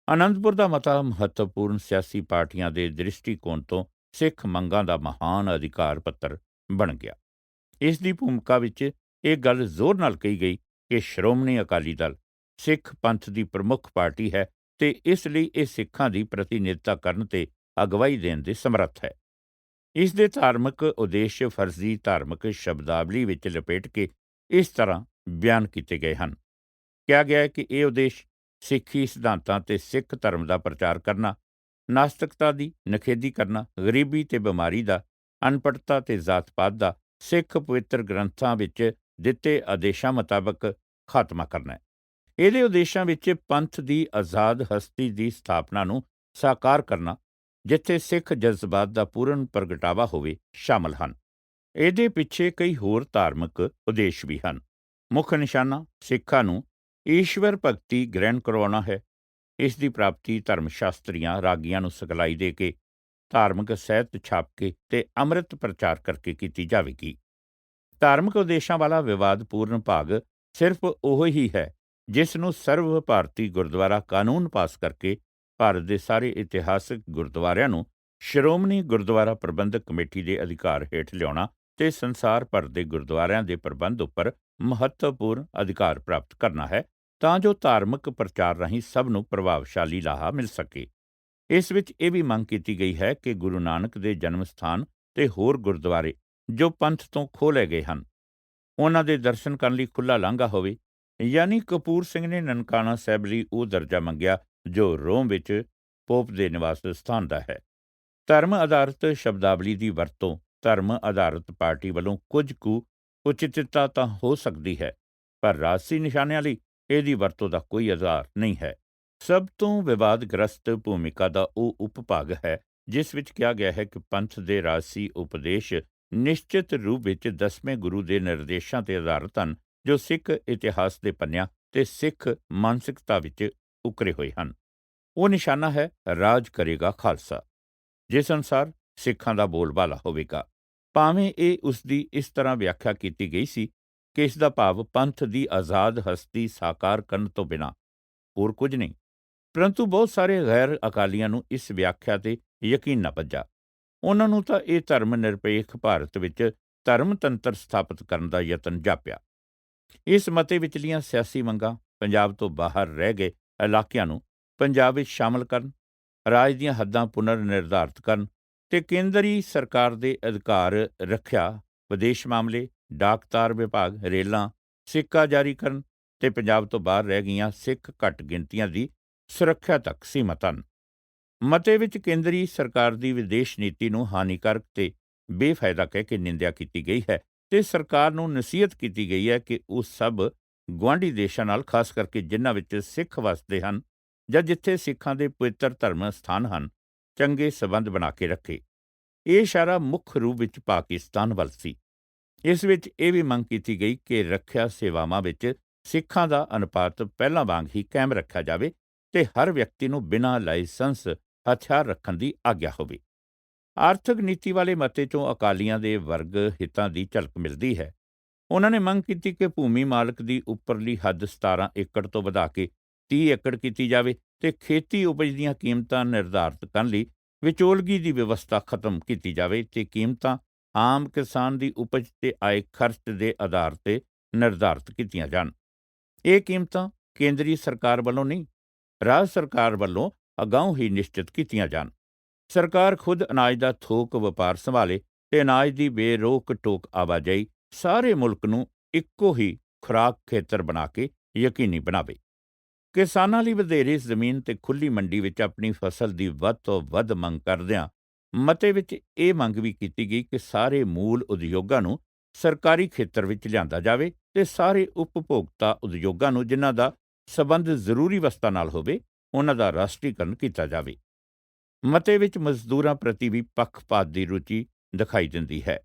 Speaker 2: ਅਨੰਦਪੁਰ ਦਾ ਮਤਾ ਮਹੱਤਵਪੂਰਨ ਸਿਆਸੀ ਪਾਰਟੀਆਂ ਦੇ ਦ੍ਰਿਸ਼ਟੀਕੋਣ ਤੋਂ ਸਿੱਖ ਮੰਗਾਂ ਦਾ ਮਹਾਨ ਅਧਿਕਾਰ ਪੱਤਰ ਬਣ ਗਿਆ। ਇਸ ਦੀ ਭੂਮਿਕਾ ਵਿੱਚ ਇਹ ਗੱਲ ਜ਼ੋਰ ਨਾਲ ਕਹੀ ਗਈ ਕਿ ਸ਼੍ਰੋਮਣੀ ਅਕਾਲੀ ਦਲ ਸਿੱਖ ਪੰਥ ਦੀ ਪ੍ਰਮੁੱਖ ਪਾਰਟੀ ਹੈ ਤੇ ਇਸ ਲਈ ਇਹ ਸਿੱਖਾਂ ਦੀ ਪ੍ਰਤੀਨਿਧਤਾ ਕਰਨ ਤੇ ਅਗਵਾਈ ਦੇਣ ਦੇ ਸਮਰੱਥ ਹੈ। ਇਸ ਦੇ ਧਾਰਮਿਕ ਉਦੇਸ਼ ਫਰਜ਼ੀ ਧਾਰਮਿਕ ਸ਼ਬਦਾਵਲੀ ਵਿੱਚ ਲਪੇਟ ਕੇ ਇਸ ਤਰ੍ਹਾਂ ਬਿਆਨ ਕੀਤੇ ਗਏ ਹਨ। ਕਿਹਾ ਗਿਆ ਹੈ ਕਿ ਇਹ ਉਦੇਸ਼ ਸਿੱਖੀ ਸਿਧਾਂਤਾਂ ਤੇ ਸਿੱਖ ਧਰਮ ਦਾ ਪ੍ਰਚਾਰ ਕਰਨਾ, ਨਾਸਤਿਕਤਾ ਦੀ ਨਿਖੇਧੀ ਕਰਨਾ, ਗਰੀਬੀ ਤੇ ਬਿਮਾਰੀ ਦਾ, ਅਨਪੜ੍ਹਤਾ ਤੇ ਜ਼ਾਤ-ਪਾਤ ਦਾ ਸਿੱਖ ਪਵਿੱਤਰ ਗ੍ਰੰਥਾਂ ਵਿੱਚ ਦਿੱਤੇ ਆਦੇਸ਼ਾਂ ਮੁਤਾਬਕ ਖਾਤਮਾ ਕਰਨਾ ਹੈ। ਇਹਦੇ ਉਦੇਸ਼ਾਂ ਵਿੱਚ ਪੰਥ ਦੀ ਆਜ਼ਾਦ ਹਸਤੀ ਦੀ ਸਥਾਪਨਾ ਨੂੰ ਸਾਕਾਰ ਕਰਨਾ, ਜਿੱਥੇ ਸਿੱਖ ਜਜ਼ਬਾਤ ਦਾ ਪੂਰਨ ਪ੍ਰਗਟਾਵਾ ਹੋਵੇ, ਸ਼ਾਮਲ ਹਨ। ਇਹਦੇ ਪਿੱਛੇ ਕਈ ਹੋਰ ਧਾਰਮਿਕ ਉਦੇਸ਼ ਵੀ ਹਨ। ਮੁੱਖ ਨਿਸ਼ਾਨਾ ਸਿੱਖਾਂ ਨੂੰ ਈਸ਼ਵਰ ਭਗਤੀ ਗ੍ਰਹਿਣ ਕਰਵਾਉਣਾ ਹੈ। ਇਸ ਦੀ ਪ੍ਰਾਪਤੀ ਧਰਮ ਸ਼ਾਸਤਰੀਆਂ ਰਾਗੀਆਂ ਨੂੰ ਸਿਖਲਾਈ ਦੇ ਕੇ, ਧਾਰਮਿਕ ਸਾਹਿਤ ਛਾਪ ਕੇ ਤੇ ਅੰਮ੍ਰਿਤ ਪ੍ਰਚਾਰ ਕਰਕੇ ਕੀਤੀ ਜਾਵੇਗੀ। ਧਾਰਮਿਕ ਉਦੇਸ਼ਾਂ ਵਾਲਾ ਵਿਵਾਦਪੂਰਨ ਭਾਗ ਸਿਰਫ ਉਹ ਹੀ ਹੈ ਜਿਸ ਨੂੰ ਸਰਵ ਭਾਰਤੀ ਗੁਰਦੁਆਰਾ ਕਾਨੂੰਨ ਪਾਸ ਕਰਕੇ ਭਾਰਤ ਦੇ ਸਾਰੇ ਇਤਿਹਾਸਕ ਗੁਰਦੁਆਰਿਆਂ ਨੂੰ ਸ਼੍ਰੋਮਣੀ ਗੁਰਦੁਆਰਾ ਪ੍ਰਬੰਧਕ ਕਮੇਟੀ ਦੇ ਅਧਿਕਾਰ ਹੇਠ ਲਿਆਉਣਾ ਤੇ ਸੰਸਾਰ ਭਰ ਦੇ ਗੁਰਦੁਆਰਿਆਂ ਦੇ ਪ੍ਰਬੰਧ ਉੱਪਰ ਮਹੱਤਵਪੂਰਨ ਅਧਿਕਾਰ ਪ੍ਰਾਪਤ ਕਰਨਾ ਹੈ, ਤਾਂ ਜੋ ਧਾਰਮਿਕ ਪ੍ਰਚਾਰ ਰਾਹੀਂ ਸਭ ਨੂੰ ਪ੍ਰਭਾਵਸ਼ਾਲੀ ਲਾਹਾ ਮਿਲ ਸਕੇ। ਇਸ ਵਿੱਚ ਇਹ ਵੀ ਮੰਗ ਕੀਤੀ ਗਈ ਹੈ ਕਿ ਗੁਰੂ ਨਾਨਕ ਦੇ ਜਨਮ ਸਥਾਨ ਤੇ ਹੋਰ ਗੁਰਦੁਆਰੇ ਜੋ ਪੰਥ ਤੋਂ ਖੋਹ ਲਏ ਗਏ ਹਨ, ਉਹਨਾਂ ਦੇ ਦਰਸ਼ਨ ਕਰਨ ਲਈ ਖੁੱਲ੍ਹਾ ਲਾਂਘਾ ਹੋਵੇ। ਯਾਨੀ ਕਪੂਰ ਸਿੰਘ ਨੇ ਨਨਕਾਣਾ ਸਾਹਿਬ ਲਈ ਉਹ ਦਰਜਾ ਮੰਗਿਆ ਜੋ ਰੋਮ ਵਿੱਚ ਪੋਪ ਦੇ ਨਿਵਾਸ ਸਥਾਨ ਦਾ ਹੈ। ਧਰਮ ਆਧਾਰਿਤ ਸ਼ਬਦਾਵਲੀ ਦੀ ਵਰਤੋਂ ਧਰਮ ਆਧਾਰਿਤ ਪਾਰਟੀ ਵੱਲੋਂ ਕੁਝ ਕੁ ਉਚਿਤਤਾ ਤਾਂ ਹੋ ਸਕਦੀ ਹੈ, ਪਰ ਰਾਜਸੀ ਨਿਸ਼ਾਨਿਆਂ ਲਈ ਇਹਦੀ ਵਰਤੋਂ ਦਾ ਕੋਈ ਆਧਾਰ ਨਹੀਂ ਹੈ। ਸਭ ਤੋਂ ਵਿਵਾਦਗ੍ਰਸਤ ਭੂਮਿਕਾ ਦਾ ਉਹ ਉਪਭਾਗ ਹੈ ਜਿਸ ਵਿੱਚ ਕਿਹਾ ਗਿਆ ਹੈ ਕਿ ਪੰਥ ਦੇ ਰਾਜਸੀ ਉਪਦੇਸ਼ ਨਿਸ਼ਚਿਤ ਰੂਪ ਵਿੱਚ 10ਵੇਂ ਗੁਰੂ ਦੇ ਨਿਰਦੇਸ਼ਾਂ ਤੇ ਆਧਾਰਿਤ ਹਨ, ਜੋ ਸਿੱਖ ਇਤਿਹਾਸ ਦੇ ਪੰਨਿਆਂ ਤੇ ਸਿੱਖ ਮਾਨਸਿਕਤਾ ਵਿੱਚ ਉਕਰੇ ਹੋਏ ਹਨ। ਉਹ ਨਿਸ਼ਾਨਾ ਹੈ ਰਾਜ ਕਰੇਗਾ ਖਾਲਸਾ, ਜਿਸ ਅਨੁਸਾਰ ਸਿੱਖਾਂ ਦਾ ਬੋਲਬਾਲਾ ਹੋਵੇਗਾ। ਭਾਵੇਂ ਇਹ ਉਸ ਦੀ ਇਸ ਤਰ੍ਹਾਂ ਵਿਆਖਿਆ ਕੀਤੀ ਗਈ ਸੀ ਕਿ ਇਸ ਦਾ ਭਾਵ ਪੰਥ ਦੀ ਆਜ਼ਾਦ ਹਸਤੀ ਸਾਕਾਰ ਕਰਨ ਤੋਂ ਬਿਨਾਂ ਹੋਰ ਕੁਝ ਨਹੀਂ, ਪਰੰਤੂ ਬਹੁਤ ਸਾਰੇ ਗੈਰ ਅਕਾਲੀਆਂ ਨੂੰ ਇਸ ਵਿਆਖਿਆ ਤੇ ਯਕੀਨ ਨਾ ਬੱਝਾ। ਉਹਨਾਂ ਨੂੰ ਤਾਂ ਇਹ ਧਰਮ ਨਿਰਪੇਖ ਭਾਰਤ ਵਿੱਚ ਧਰਮਤੰਤਰ ਸਥਾਪਿਤ ਕਰਨ ਦਾ ਯਤਨ ਜਾਪਿਆ। ਇਸ ਮਤੇ ਵਿਚਲੀਆਂ ਸਿਆਸੀ ਮੰਗਾਂ ਪੰਜਾਬ ਤੋਂ ਬਾਹਰ ਰਹਿ ਗਏ ਇਲਾਕਿਆਂ ਨੂੰ ਪੰਜਾਬ ਵਿੱਚ ਸ਼ਾਮਲ ਕਰਨ, ਰਾਜ ਦੀਆਂ ਹੱਦਾਂ ਪੁਨਰ ਨਿਰਧਾਰਤ ਕਰਨ ਤੇ ਕੇਂਦਰੀ ਸਰਕਾਰ ਦੇ ਅਧਿਕਾਰ ਰੱਖਿਆ, ਵਿਦੇਸ਼ ਮਾਮਲੇ, ਡਾਕਤਾਰ ਵਿਭਾਗ, ਰੇਲਾਂ, ਸਿੱਕਾ ਜਾਰੀ ਕਰਨ ਤੇ ਪੰਜਾਬ ਤੋਂ ਬਾਹਰ ਰਹਿ ਗਈਆਂ ਸਿੱਖ ਘੱਟ ਗਿਣਤੀਆਂ ਦੀ ਸੁਰੱਖਿਆ ਤੱਕ ਸੀਮਤ ਹਨ। ਮਤੇ ਵਿੱਚ ਕੇਂਦਰੀ ਸਰਕਾਰ ਦੀ ਵਿਦੇਸ਼ ਨੀਤੀ ਨੂੰ ਹਾਨੀਕਾਰਕ ਤੇ ਬੇਫਾਇਦਾ ਕਹਿ ਕੇ ਨਿੰਦਿਆ ਕੀਤੀ ਗਈ ਹੈ ਤੇ ਸਰਕਾਰ ਨੂੰ ਨਸੀਹਤ ਕੀਤੀ ਗਈ ਹੈ ਕਿ ਉਹ ਸਭ ਗੁਆਂਢੀ ਦੇਸ਼ਾਂ ਨਾਲ, ਖਾਸ ਕਰਕੇ ਜਿਨ੍ਹਾਂ ਵਿੱਚ ਸਿੱਖ ਵਸਦੇ ਹਨ ਜਾਂ ਜਿੱਥੇ ਸਿੱਖਾਂ ਦੇ ਪਵਿੱਤਰ ਧਰਮ ਸਥਾਨ ਹਨ, ਚੰਗੇ ਸਬੰਧ ਬਣਾ ਕੇ ਰੱਖੇ। ਇਹ ਇਸ਼ਾਰਾ ਮੁੱਖ ਰੂਪ ਵਿੱਚ ਪਾਕਿਸਤਾਨ ਵੱਲ ਸੀ। ਇਸ ਵਿੱਚ ਇਹ ਵੀ ਮੰਗ ਕੀਤੀ ਗਈ ਕਿ ਰੱਖਿਆ ਸੇਵਾਵਾਂ ਵਿੱਚ ਸਿੱਖਾਂ ਦਾ ਅਨੁਪਾਤ ਪਹਿਲਾਂ ਵਾਂਗ ਹੀ ਕਾਇਮ ਰੱਖਿਆ ਜਾਵੇ ਤੇ ਹਰ ਵਿਅਕਤੀ ਨੂੰ ਬਿਨਾਂ ਲਾਇਸੈਂਸ ਹਥਿਆਰ ਰੱਖਣ ਦੀ ਆਗਿਆ ਹੋਵੇ। ਆਰਥਿਕ ਨੀਤੀ ਵਾਲੇ ਮਤੇ 'ਚੋਂ ਅਕਾਲੀਆਂ ਦੇ ਵਰਗ ਹਿੱਤਾਂ ਦੀ ਝਲਕ ਮਿਲਦੀ ਹੈ। ਉਹਨਾਂ ਨੇ ਮੰਗ ਕੀਤੀ ਕਿ ਭੂਮੀ ਮਾਲਕ ਦੀ ਉੱਪਰਲੀ ਹੱਦ 17 ਏਕੜ ਤੋਂ ਵਧਾ ਕੇ 30 ਏਕੜ ਕੀਤੀ ਜਾਵੇ ਤੇ ਖੇਤੀ ਉਪਜ ਦੀਆਂ ਕੀਮਤਾਂ ਨਿਰਧਾਰਤ ਕਰਨ ਲਈ ਵਿਚੋਲਗੀ ਦੀ ਵਿਵਸਥਾ ਖਤਮ ਕੀਤੀ ਜਾਵੇ ਤੇ ਕੀਮਤਾਂ ਆਮ ਕਿਸਾਨ ਦੀ ਉਪਜ ਤੇ ਆਏ ਖਰਚ ਦੇ ਆਧਾਰ ਤੇ ਨਿਰਧਾਰਤ ਕੀਤੀਆਂ ਜਾਣ। ਇਹ ਕੀਮਤਾਂ ਕੇਂਦਰੀ ਸਰਕਾਰ ਵੱਲੋਂ ਨਹੀਂ, ਰਾਜ ਸਰਕਾਰ ਵੱਲੋਂ ਅਗਾਊਂ ਹੀ ਨਿਸ਼ਚਿਤ ਕੀਤੀਆਂ ਜਾਣ। ਸਰਕਾਰ ਖੁਦ ਅਨਾਜ ਦਾ ਥੋਕ ਵਪਾਰ ਸੰਭਾਲੇ ਤੇ ਅਨਾਜ ਦੀ ਬੇਰੋਕ ਟੋਕ ਆਵਾਜਾਈ ਸਾਰੇ ਮੁਲਕ ਨੂੰ ਇੱਕੋ ਹੀ ਖੁਰਾਕ ਖੇਤਰ ਬਣਾ ਕੇ ਯਕੀਨੀ ਬਣਾਵੇ। ਕਿਸਾਨਾਂ ਲਈ ਵਧੇਰੇ ਜ਼ਮੀਨ ਤੇ ਖੁੱਲ੍ਹੀ ਮੰਡੀ ਵਿੱਚ ਆਪਣੀ ਫਸਲ ਦੀ ਵੱਧ ਤੋਂ ਵੱਧ ਮੰਗ ਕਰਦਿਆਂ ਮਤੇ ਵਿੱਚ ਇਹ ਮੰਗ ਵੀ ਕੀਤੀ ਗਈ ਕਿ ਸਾਰੇ ਮੂਲ ਉਦਯੋਗਾਂ ਨੂੰ ਸਰਕਾਰੀ ਖੇਤਰ ਵਿੱਚ ਲਿਆਂਦਾ ਜਾਵੇ ਤੇ ਸਾਰੇ ਉਪਭੋਗਤਾ ਉਦਯੋਗਾਂ ਨੂੰ ਜਿਨ੍ਹਾਂ ਦਾ ਸਬੰਧ ਜ਼ਰੂਰੀ ਵਸਤਾਂ ਨਾਲ ਹੋਵੇ ਉਹਨਾਂ ਦਾ ਰਾਸ਼ਟਰੀਕਰਨ ਕੀਤਾ ਜਾਵੇ। ਮਤੇ ਵਿੱਚ ਮਜ਼ਦੂਰਾਂ ਪ੍ਰਤੀ ਵੀ ਪੱਖਪਾਤ ਦੀ ਰੁਚੀ ਦਿਖਾਈ ਦਿੰਦੀ ਹੈ।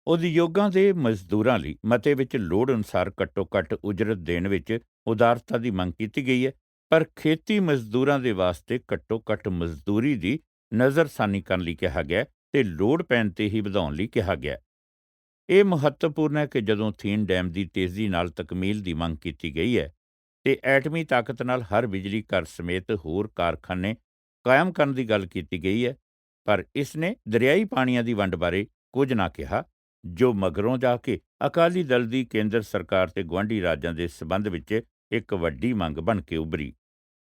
Speaker 2: ਉਦਯੋਗਾਂ ਦੇ ਮਜ਼ਦੂਰਾਂ ਲਈ ਮਤੇ ਵਿੱਚ ਲੋੜ ਅਨੁਸਾਰ ਘੱਟੋ-ਘੱਟ ਉਜਰਤ ਦੇਣ ਵਿੱਚ ਉਦਾਰਤਾ ਦੀ ਮੰਗ ਕੀਤੀ ਗਈ ਹੈ, ਪਰ ਖੇਤੀ ਮਜ਼ਦੂਰਾਂ ਦੇ ਵਾਸਤੇ ਘੱਟੋ-ਘੱਟ ਮਜ਼ਦੂਰੀ ਦੀ ਨਜ਼ਰਸਾਨੀ ਕਰਨ ਲਈ ਕਿਹਾ ਗਿਆ ਤੇ ਲੋੜ ਪੈਣ ਤੇ ਹੀ ਵਧਾਉਣ ਲਈ ਕਿਹਾ ਗਿਆ। ਇਹ ਮਹੱਤਵਪੂਰਨ ਹੈ ਕਿ ਜਦੋਂ ਥੀਨ ਡੈਮ ਦੀ ਤੇਜ਼ੀ ਨਾਲ ਤਕਮੀਲ ਦੀ ਮੰਗ ਕੀਤੀ ਗਈ ਹੈ ਤੇ ਐਟਮੀ ਤਾਕਤ ਨਾਲ ਹਰ ਬਿਜਲੀ ਘਰ ਸਮੇਤ ਹੋਰ ਕਾਰਖਾਨੇ ਕਾਇਮ ਕਰਨ ਦੀ ਗੱਲ ਕੀਤੀ ਗਈ ਹੈ, ਪਰ ਇਸ ਨੇ ਦਰਿਆਈ ਪਾਣੀਆਂ ਦੀ ਵੰਡ ਬਾਰੇ ਕੁਝ ਨਾ ਕਿਹਾ, ਜੋ ਮਗਰੋਂ ਜਾ ਕੇ ਅਕਾਲੀ ਦਲ ਦੀ ਕੇਂਦਰ ਸਰਕਾਰ ਤੇ ਗੁਆਂਢੀ ਰਾਜਾਂ ਦੇ ਸਬੰਧ ਵਿੱਚ ਇੱਕ ਵੱਡੀ ਮੰਗ ਬਣ ਕੇ ਉੱਭਰੀ।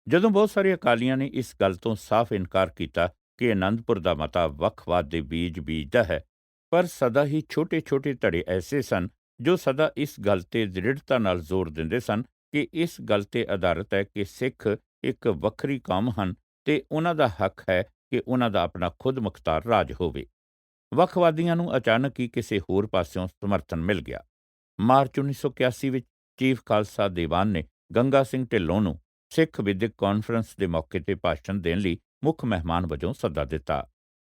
Speaker 2: ਜਦੋਂ ਬਹੁਤ ਸਾਰੇ ਅਕਾਲੀਆਂ ਨੇ ਇਸ ਗੱਲ ਤੋਂ ਸਾਫ਼ ਇਨਕਾਰ ਕੀਤਾ ਕਿ ਅਨੰਦਪੁਰ ਦਾ ਮਤਾ ਵੱਖਵਾਦ ਦੇ ਬੀਜ ਬੀਜਦਾ ਹੈ, ਪਰ ਸਦਾ ਹੀ ਛੋਟੇ-ਛੋਟੇ ਧੜੇ ਐਸੇ ਸਨ ਜੋ ਸਦਾ ਇਸ ਗੱਲ ਤੇ ਦ੍ਰਿੜਤਾ ਨਾਲ ਜ਼ੋਰ ਦਿੰਦੇ ਸਨ ਕਿ ਇਸ ਗੱਲ ਤੇ ਆਧਾਰਿਤ ਹੈ ਕਿ ਸਿੱਖ ਇੱਕ ਵੱਖਰੀ ਕੌਮ ਹਨ ਤੇ ਉਹਨਾਂ ਦਾ ਹੱਕ ਹੈ ਕਿ ਉਹਨਾਂ ਦਾ ਆਪਣਾ ਖੁਦ ਮੁਖਤਾਰ ਰਾਜ ਹੋਵੇ। ਵੱਖਵਾਦੀਆਂ ਨੂੰ ਅਚਾਨਕ ਹੀ ਕਿਸੇ ਹੋਰ ਪਾਸਿਓਂ ਸਮਰਥਨ ਮਿਲ ਗਿਆ। ਮਾਰਚ 1981 ਵਿੱਚ ਚੀਫ ਖਾਲਸਾ ਦੀਵਾਨ ਨੇ ਗੰਗਾ ਸਿੰਘ ਢਿੱਲੋਂ ਨੂੰ ਸਿੱਖ ਵਿਦਿਅਕ ਕਾਨਫਰੰਸ ਦੇ ਮੌਕੇ ਤੇ ਭਾਸ਼ਣ ਦੇਣ ਲਈ ਮੁੱਖ ਮਹਿਮਾਨ ਵਜੋਂ ਸੱਦਾ ਦਿੱਤਾ।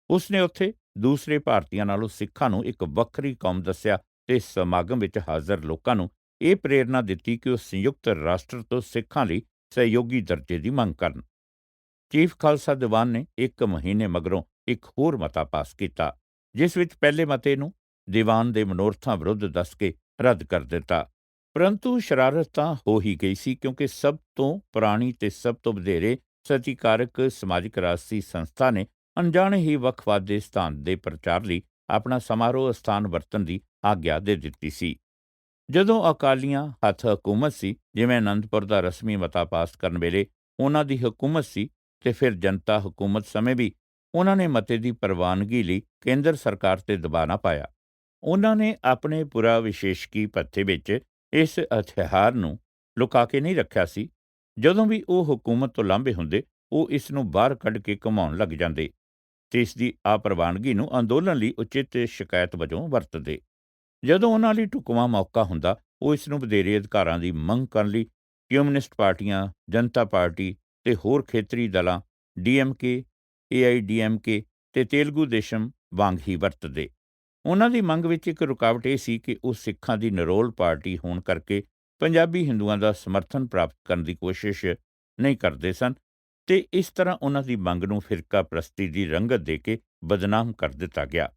Speaker 2: ਉਸਨੇ ਉੱਥੇ ਦੂਸਰੇ ਭਾਰਤੀਆਂ ਨਾਲੋਂ ਸਿੱਖਾਂ ਨੂੰ ਇੱਕ ਵੱਖਰੀ ਕੌਮ ਦੱਸਿਆ ਤੇ ਸਮਾਗਮ ਵਿੱਚ ਹਾਜ਼ਰ ਲੋਕਾਂ ਨੂੰ ਇਹ ਪ੍ਰੇਰਨਾ ਦਿੱਤੀ ਕਿ ਉਹ ਸੰਯੁਕਤ ਰਾਸ਼ਟਰ ਤੋਂ ਸਿੱਖਾਂ ਲਈ ਸਹਿਯੋਗੀ ਦਰਜੇ ਦੀ ਮੰਗ ਕਰਨ। ਚੀਫ ਖਾਲਸਾ ਦੀਵਾਨ ਨੇ 1 ਮਹੀਨੇ ਮਗਰੋਂ ਇੱਕ ਹੋਰ ਮਤਾ ਪਾਸ ਕੀਤਾ, ਜਿਸ ਵਿੱਚ ਪਹਿਲੇ ਮਤੇ ਨੂੰ ਦੀਵਾਨ ਦੇ ਮਨੋਰਥਾਂ ਵਿਰੁੱਧ ਦੱਸ ਕੇ ਰੱਦ ਕਰ ਦਿੱਤਾ। ਪਰੰਤੂ ਸ਼ਰਾਰਤ ਤਾਂ ਹੋ ਹੀ ਗਈ ਸੀ, ਕਿਉਂਕਿ ਸਭ ਤੋਂ ਪੁਰਾਣੀ ਤੇ ਸਭ ਤੋਂ ਵਧੇਰੇ ਸਤਿਕਾਰਕ ਸਮਾਜਿਕ ਰਾਜਸੀ ਸੰਸਥਾ ਨੇ ਅਣਜਾਣੇ ਹੀ ਵੱਖਵਾਦ ਦੇ ਸਿਧਾਂਤ ਦੇ ਪ੍ਰਚਾਰ ਲਈ ਆਪਣਾ ਸਮਾਰੋਹ ਸਥਾਨ ਵਰਤਣ ਦੀ ਆਗਿਆ ਦੇ ਦਿੱਤੀ ਸੀ। ਜਦੋਂ ਅਕਾਲੀਆਂ ਹੱਥ ਹਕੂਮਤ ਸੀ, ਜਿਵੇਂ ਅਨੰਦਪੁਰ ਦਾ ਰਸਮੀ ਮਤਾ ਪਾਸ ਕਰਨ ਵੇਲੇ ਉਹਨਾਂ ਦੀ ਹਕੂਮਤ ਸੀ, ਤੇ ਫਿਰ ਜਨਤਾ ਹਕੂਮਤ ਸਮੇਂ ਵੀ ਉਹਨਾਂ ਨੇ ਮਤੇ ਦੀ ਪ੍ਰਵਾਨਗੀ ਲਈ ਕੇਂਦਰ ਸਰਕਾਰ ਤੇ ਦਬਾਅ ਨਾ ਪਾਇਆ। ਉਹਨਾਂ ਨੇ ਆਪਣੇ ਪੁਰਾ ਵਿਸ਼ੇਸ਼ਕੀ ਭੱਤੇ ਵਿੱਚ ਇਸ ਹਥਿਆਰ ਨੂੰ ਲੁਕਾ ਕੇ ਨਹੀਂ ਰੱਖਿਆ ਸੀ। ਜਦੋਂ ਵੀ ਉਹ ਹਕੂਮਤ ਤੋਂ ਲਾਂਭੇ ਹੁੰਦੇ, ਉਹ ਇਸ ਨੂੰ ਬਾਹਰ ਕੱਢ ਕੇ ਘੁਮਾਉਣ ਲੱਗ ਜਾਂਦੇ ਤੇ ਇਸ ਦੀ ਅਪ੍ਰਵਾਨਗੀ ਨੂੰ ਅੰਦੋਲਨ ਲਈ ਉਚਿਤ ਸ਼ਿਕਾਇਤ ਵਜੋਂ ਵਰਤਦੇ। ਜਦੋਂ ਉਹਨਾਂ ਲਈ ਢੁਕਵਾਂ ਮੌਕਾ ਹੁੰਦਾ, ਉਹ ਇਸ ਨੂੰ ਵਧੇਰੇ ਅਧਿਕਾਰਾਂ ਦੀ ਮੰਗ ਕਰਨ ਲਈ ਕਮਿਊਨਿਸਟ ਪਾਰਟੀਆਂ, ਜਨਤਾ ਪਾਰਟੀ ਤੇ ਹੋਰ ਖੇਤਰੀ ਦਲਾਂ DMK, AIDMK ਤੇ ਤੇਲਗੂ ਦੇਸ਼ਮ ਵਾਂਗ ਹੀ ਵਰਤਦੇ। ਉਹਨਾਂ ਦੀ ਮੰਗ ਵਿੱਚ ਇੱਕ ਰੁਕਾਵਟ ਇਹ ਸੀ ਕਿ ਉਹ ਸਿੱਖਾਂ ਦੀ ਨਿਰੋਲ ਪਾਰਟੀ ਹੋਣ ਕਰਕੇ ਪੰਜਾਬੀ ਹਿੰਦੂਆਂ ਦਾ ਸਮਰਥਨ ਪ੍ਰਾਪਤ ਕਰਨ ਦੀ ਕੋਸ਼ਿਸ਼ ਨਹੀਂ ਕਰਦੇ ਸਨ ਤੇ ਇਸ ਤਰ੍ਹਾਂ ਉਹਨਾਂ ਦੀ ਮੰਗ ਨੂੰ ਫਿਰਕਾ ਪ੍ਰਸਤੀ ਦੀ ਰੰਗਤ ਦੇ ਕੇ ਬਦਨਾਮ ਕਰ ਦਿੱਤਾ ਗਿਆ।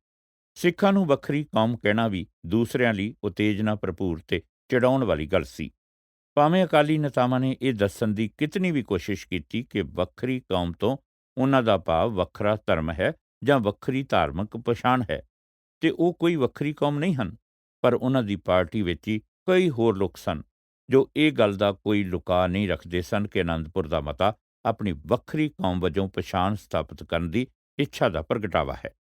Speaker 2: ਸਿੱਖਾਂ ਨੂੰ ਵੱਖਰੀ ਕੌਮ ਕਹਿਣਾ ਵੀ ਦੂਸਰਿਆਂ ਲਈ ਉਤੇਜਨਾ ਭਰਪੂਰ ਤੇ ਚਿੜਾਉਣ ਵਾਲੀ ਗੱਲ ਸੀ। ਭਾਵੇਂ ਅਕਾਲੀ ਨੇਤਾਵਾਂ ਨੇ ਇਹ ਦੱਸਣ ਦੀ ਕਿਤਨੀ ਵੀ ਕੋਸ਼ਿਸ਼ ਕੀਤੀ ਕਿ ਵੱਖਰੀ ਕੌਮ ਤੋਂ ਉਹਨਾਂ ਦਾ ਭਾਵ ਵੱਖਰਾ ਧਰਮ ਹੈ ਜਾਂ ਵੱਖਰੀ ਧਾਰਮਿਕ ਪਛਾਣ ਹੈ, ਤੇ ਉਹ ਕੋਈ ਵੱਖਰੀ ਕੌਮ ਨਹੀਂ ਹਨ, ਪਰ ਉਹਨਾਂ ਦੀ ਪਾਰਟੀ ਵਿੱਚ ਹੀ ਕਈ ਹੋਰ ਲੋਕ ਸਨ ਜੋ ਇਹ ਗੱਲ ਦਾ ਕੋਈ ਲੁਕਾ ਨਹੀਂ ਰੱਖਦੇ ਸਨ ਕਿ ਅਨੰਦਪੁਰ ਦਾ ਮਤਾ ਆਪਣੀ ਵੱਖਰੀ ਕੌਮ ਵਜੋਂ ਪਛਾਣ ਸਥਾਪਿਤ ਕਰਨ ਦੀ ਇੱਛਾ ਦਾ ਪ੍ਰਗਟਾਵਾ ਹੈ।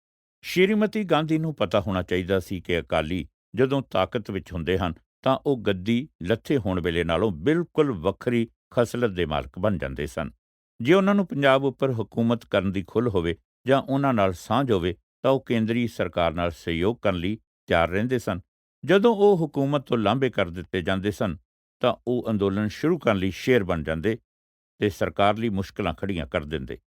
Speaker 2: ਸ਼੍ਰੀਮਤੀ ਗਾਂਧੀ ਨੂੰ ਪਤਾ ਹੋਣਾ ਚਾਹੀਦਾ ਸੀ ਕਿ ਅਕਾਲੀ ਜਦੋਂ ਤਾਕਤ ਵਿੱਚ ਹੁੰਦੇ ਹਨ ਤਾਂ ਉਹ ਗੱਦੀ ਲੱਥੇ ਹੋਣ ਵੇਲੇ ਨਾਲੋਂ ਬਿਲਕੁਲ ਵੱਖਰੀ ਖਸਲਤ ਦੇ ਮਾਲਕ ਬਣ ਜਾਂਦੇ ਸਨ। ਜੇ ਉਹਨਾਂ ਨੂੰ ਪੰਜਾਬ ਉੱਪਰ ਹਕੂਮਤ ਕਰਨ ਦੀ ਖੁੱਲ੍ਹ ਹੋਵੇ ਜਾਂ ਉਹਨਾਂ ਨਾਲ ਸਾਂਝ ਹੋਵੇ ਤਾਂ ਉਹ ਕੇਂਦਰੀ ਸਰਕਾਰ ਨਾਲ ਸਹਿਯੋਗ ਕਰਨ ਲਈ ਤਿਆਰ ਰਹਿੰਦੇ ਸਨ। ਜਦੋਂ ਉਹ ਹਕੂਮਤ ਤੋਂ ਲਾਂਭੇ ਕਰ ਦਿੱਤੇ ਜਾਂਦੇ ਸਨ ਤਾਂ ਉਹ ਅੰਦੋਲਨ ਸ਼ੁਰੂ ਕਰਨ ਲਈ ਸ਼ੇਰ ਬਣ ਜਾਂਦੇ ਤੇ ਸਰਕਾਰ ਲਈ ਮੁਸ਼ਕਲਾਂ ਖੜੀਆਂ ਕਰ ਦਿੰਦੇ।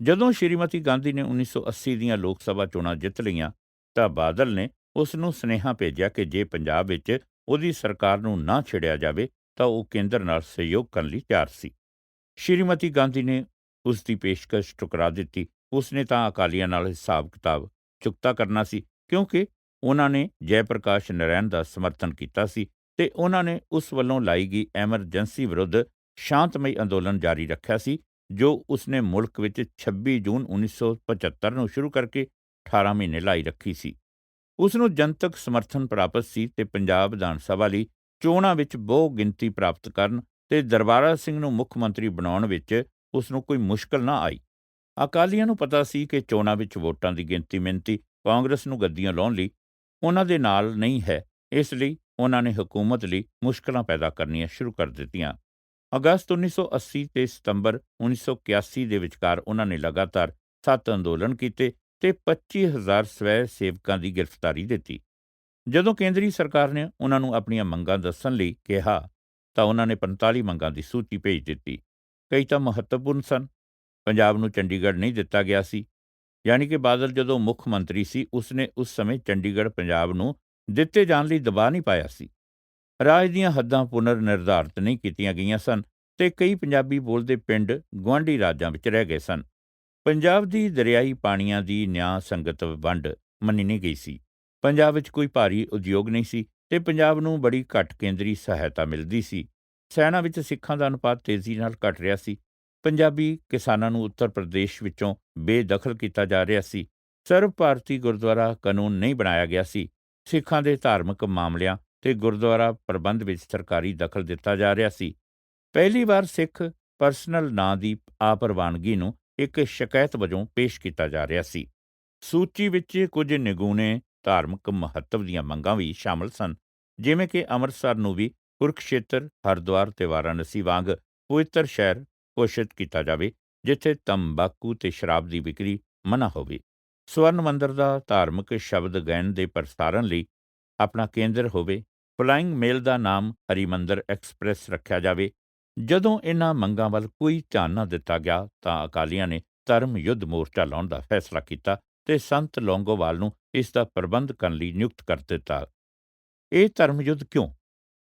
Speaker 2: ਜਦੋਂ ਸ਼੍ਰੀਮਤੀ ਗਾਂਧੀ ਨੇ 1980 ਦੀਆਂ ਲੋਕ ਸਭਾ ਚੋਣਾਂ ਜਿੱਤ ਲਈਆਂ ਤਾਂ ਬਾਦਲ ਨੇ ਉਸ ਨੂੰ ਸੁਨੇਹਾ ਭੇਜਿਆ ਕਿ ਜੇ ਪੰਜਾਬ ਵਿੱਚ ਉਹਦੀ ਸਰਕਾਰ ਨੂੰ ਨਾ ਛਿੜਿਆ ਜਾਵੇ ਤਾਂ ਉਹ ਕੇਂਦਰ ਨਾਲ ਸਹਿਯੋਗ ਕਰਨ ਲਈ ਤਿਆਰ ਸੀ। ਸ਼੍ਰੀਮਤੀ ਗਾਂਧੀ ਨੇ ਉਸ ਦੀ ਪੇਸ਼ਕਸ਼ ਠੁਕਰਾ ਦਿੱਤੀ। ਉਸਨੇ ਤਾਂ ਅਕਾਲੀਆਂ ਨਾਲ ਹਿਸਾਬ ਕਿਤਾਬ ਚੁਕਤਾ ਕਰਨਾ ਸੀ, ਕਿਉਂਕਿ ਉਹਨਾਂ ਨੇ ਜੈ ਪ੍ਰਕਾਸ਼ ਨਰੈਣ ਦਾ ਸਮਰਥਨ ਕੀਤਾ ਸੀ ਤੇ ਉਹਨਾਂ ਨੇ ਉਸ ਵੱਲੋਂ ਲਾਈ ਗਈ ਐਮਰਜੈਂਸੀ ਵਿਰੁੱਧ ਸ਼ਾਂਤਮਈ ਅੰਦੋਲਨ ਜਾਰੀ ਰੱਖਿਆ ਸੀ, ਜੋ ਉਸਨੇ ਮੁਲਕ ਵਿੱਚ 26 ਜੂਨ 1975 ਨੂੰ ਸ਼ੁਰੂ ਕਰਕੇ 18 ਮਹੀਨੇ ਲਾਈ ਰੱਖੀ ਸੀ। ਉਸ ਨੂੰ ਜਨਤਕ ਸਮਰਥਨ ਪ੍ਰਾਪਤ ਸੀ ਤੇ ਪੰਜਾਬ ਵਿਧਾਨ ਸਭਾ ਲਈ ਚੋਣਾਂ ਵਿੱਚ ਬਹੁ ਗਿਣਤੀ ਪ੍ਰਾਪਤ ਕਰਨ ਤੇ ਦਰਬਾਰਾ ਸਿੰਘ ਨੂੰ ਮੁੱਖ ਮੰਤਰੀ ਬਣਾਉਣ ਵਿੱਚ ਉਸ ਨੂੰ ਕੋਈ ਮੁਸ਼ਕਲ ਨਾ ਆਈ। ਅਕਾਲੀਆਂ ਨੂੰ ਪਤਾ ਸੀ ਕਿ ਚੋਣਾਂ ਵਿੱਚ ਵੋਟਾਂ ਦੀ ਗਿਣਤੀ ਮਿਣਤੀ ਕਾਂਗਰਸ ਨੂੰ ਗੱਦੀਆਂ ਲਾਉਣ ਲਈ ਉਹਨਾਂ ਦੇ ਨਾਲ ਨਹੀਂ ਹੈ, ਇਸ ਲਈ ਉਹਨਾਂ ਨੇ ਹਕੂਮਤ ਲਈ ਮੁਸ਼ਕਲਾਂ ਪੈਦਾ ਕਰਨੀਆਂ ਸ਼ੁਰੂ ਕਰ ਦਿੱਤੀਆਂ। ਅਗਸਤ 1980 ਤੇ ਸਤੰਬਰ 1981 ਦੇ ਵਿਚਕਾਰ ਉਹਨਾਂ ਨੇ ਲਗਾਤਾਰ 7 ਅੰਦੋਲਨ ਕੀਤੇ ਤੇ 25,000 ਸਵੈ ਸੇਵਕਾਂ ਦੀ ਗ੍ਰਿਫਤਾਰੀ ਦਿੱਤੀ। ਜਦੋਂ ਕੇਂਦਰੀ ਸਰਕਾਰ ਨੇ ਉਹਨਾਂ ਨੂੰ ਆਪਣੀਆਂ ਮੰਗਾਂ ਦੱਸਣ ਲਈ ਕਿਹਾ ਤਾਂ ਉਹਨਾਂ ਨੇ 45 ਮੰਗਾਂ ਦੀ ਸੂਚੀ ਭੇਜ ਦਿੱਤੀ। ਕਈ ਤਾਂ ਮਹੱਤਵਪੂਰਨ ਸਨ। ਪੰਜਾਬ ਨੂੰ ਚੰਡੀਗੜ੍ਹ ਨਹੀਂ ਦਿੱਤਾ ਗਿਆ ਸੀ, ਯਾਨੀ ਕਿ ਬਾਦਲ ਜਦੋਂ ਮੁੱਖ ਮੰਤਰੀ ਸੀ ਉਸਨੇ ਉਸ ਸਮੇਂ ਚੰਡੀਗੜ੍ਹ ਪੰਜਾਬ ਨੂੰ ਦਿੱਤੇ ਜਾਣ ਲਈ ਦਬਾਅ ਨਹੀਂ ਪਾਇਆ ਸੀ। ਰਾਜ ਦੀਆਂ ਹੱਦਾਂ ਪੁਨਰ ਨਿਰਧਾਰਤ ਨਹੀਂ ਕੀਤੀਆਂ ਗਈਆਂ ਸਨ ਤੇ ਕਈ ਪੰਜਾਬੀ ਬੋਲਦੇ ਪਿੰਡ ਗੁਆਂਢੀ ਰਾਜਾਂ ਵਿੱਚ ਰਹਿ ਗਏ ਸਨ। ਪੰਜਾਬ ਦੀ ਦਰਿਆਈ ਪਾਣੀਆਂ ਦੀ ਨਿਆਂ ਸੰਗਤ ਵੰਡ ਮੰਨੀ ਨਹੀਂ ਗਈ ਸੀ। ਪੰਜਾਬ ਵਿੱਚ ਕੋਈ ਭਾਰੀ ਉਦਯੋਗ ਨਹੀਂ ਸੀ ਤੇ ਪੰਜਾਬ ਨੂੰ ਬੜੀ ਘੱਟ ਕੇਂਦਰੀ ਸਹਾਇਤਾ ਮਿਲਦੀ ਸੀ। ਸੈਨਾ ਵਿੱਚ ਸਿੱਖਾਂ ਦਾ ਅਨੁਪਾਤ ਤੇਜ਼ੀ ਨਾਲ ਘਟ ਰਿਹਾ ਸੀ। ਪੰਜਾਬੀ ਕਿਸਾਨਾਂ ਨੂੰ ਉੱਤਰ ਪ੍ਰਦੇਸ਼ ਵਿੱਚੋਂ ਬੇਦਖਲ ਕੀਤਾ ਜਾ ਰਿਹਾ ਸੀ। ਸਰਵ ਭਾਰਤੀ ਗੁਰਦੁਆਰਾ ਕਾਨੂੰਨ ਨਹੀਂ ਬਣਾਇਆ ਗਿਆ ਸੀ। ਸਿੱਖਾਂ ਦੇ ਧਾਰਮਿਕ ਮਾਮਲਿਆਂ ਤੇ ਗੁਰਦੁਆਰਾ ਪ੍ਰਬੰਧ ਵਿੱਚ ਸਰਕਾਰੀ ਦਖਲ ਦਿੱਤਾ ਜਾ ਰਿਹਾ ਸੀ। ਪਹਿਲੀ ਵਾਰ ਸਿੱਖ ਪਰਸਨਲ ਨਾਂ ਦੀ ਆਪਰਵਾਨਗੀ ਨੂੰ ਇੱਕ ਸ਼ਿਕਾਇਤ ਵਜੋਂ ਪੇਸ਼ ਕੀਤਾ ਜਾ ਰਿਹਾ ਸੀ। ਸੂਚੀ ਵਿੱਚ ਕੁਝ ਨਿਗੂਣੇ ਧਾਰਮਿਕ ਮਹੱਤਵ ਦੀਆਂ ਮੰਗਾਂ ਵੀ ਸ਼ਾਮਲ ਸਨ, ਜਿਵੇਂ ਕਿ ਅੰਮ੍ਰਿਤਸਰ ਨੂੰ ਵੀ ਕੁਰੂਕਸ਼ੇਤਰ, ਹਰਿਦੁਆਰ ਤੇ ਵਾਰਾਣਸੀ ਵਾਂਗ ਪਵਿੱਤਰ ਸ਼ਹਿਰ ਘੋਸ਼ਿਤ ਕੀਤਾ ਜਾਵੇ, ਜਿੱਥੇ ਤੰਬਾਕੂ ਤੇ ਸ਼ਰਾਬ ਦੀ ਵਿਕਰੀ ਮਨ੍ਹਾ ਹੋਵੇ। ਸਵਰਨ ਮੰਦਰ ਦਾ ਧਾਰਮਿਕ ਸ਼ਬਦ ਗੈਨ ਦੇ ਪ੍ਰਸਾਰਣ ਲਈ ਆਪਣਾ ਕੇਂਦਰ ਹੋਵੇ। ਫਲਾਇੰਗ ਮੇਲ ਦਾ ਨਾਮ ਹਰੀਮੰਦਰ ਐਕਸਪ੍ਰੈਸ ਰੱਖਿਆ ਜਾਵੇ। ਜਦੋਂ ਇਹਨਾਂ ਮੰਗਾਂ ਵੱਲ ਕੋਈ ਧਿਆਨ ਨਾ ਦਿੱਤਾ ਗਿਆ ਤਾਂ ਅਕਾਲੀਆਂ ਨੇ ਧਰਮ ਯੁੱਧ ਮੋਰਚਾ ਲਾਉਣ ਦਾ ਫੈਸਲਾ ਕੀਤਾ ਤੇ ਸੰਤ ਲੌਂਗੋਵਾਲ ਨੂੰ ਇਸ ਦਾ ਪ੍ਰਬੰਧ ਕਰਨ ਲਈ ਨਿਯੁਕਤ ਕਰ ਦਿੱਤਾ। ਇਹ ਧਰਮ ਯੁੱਧ ਕਿਉਂ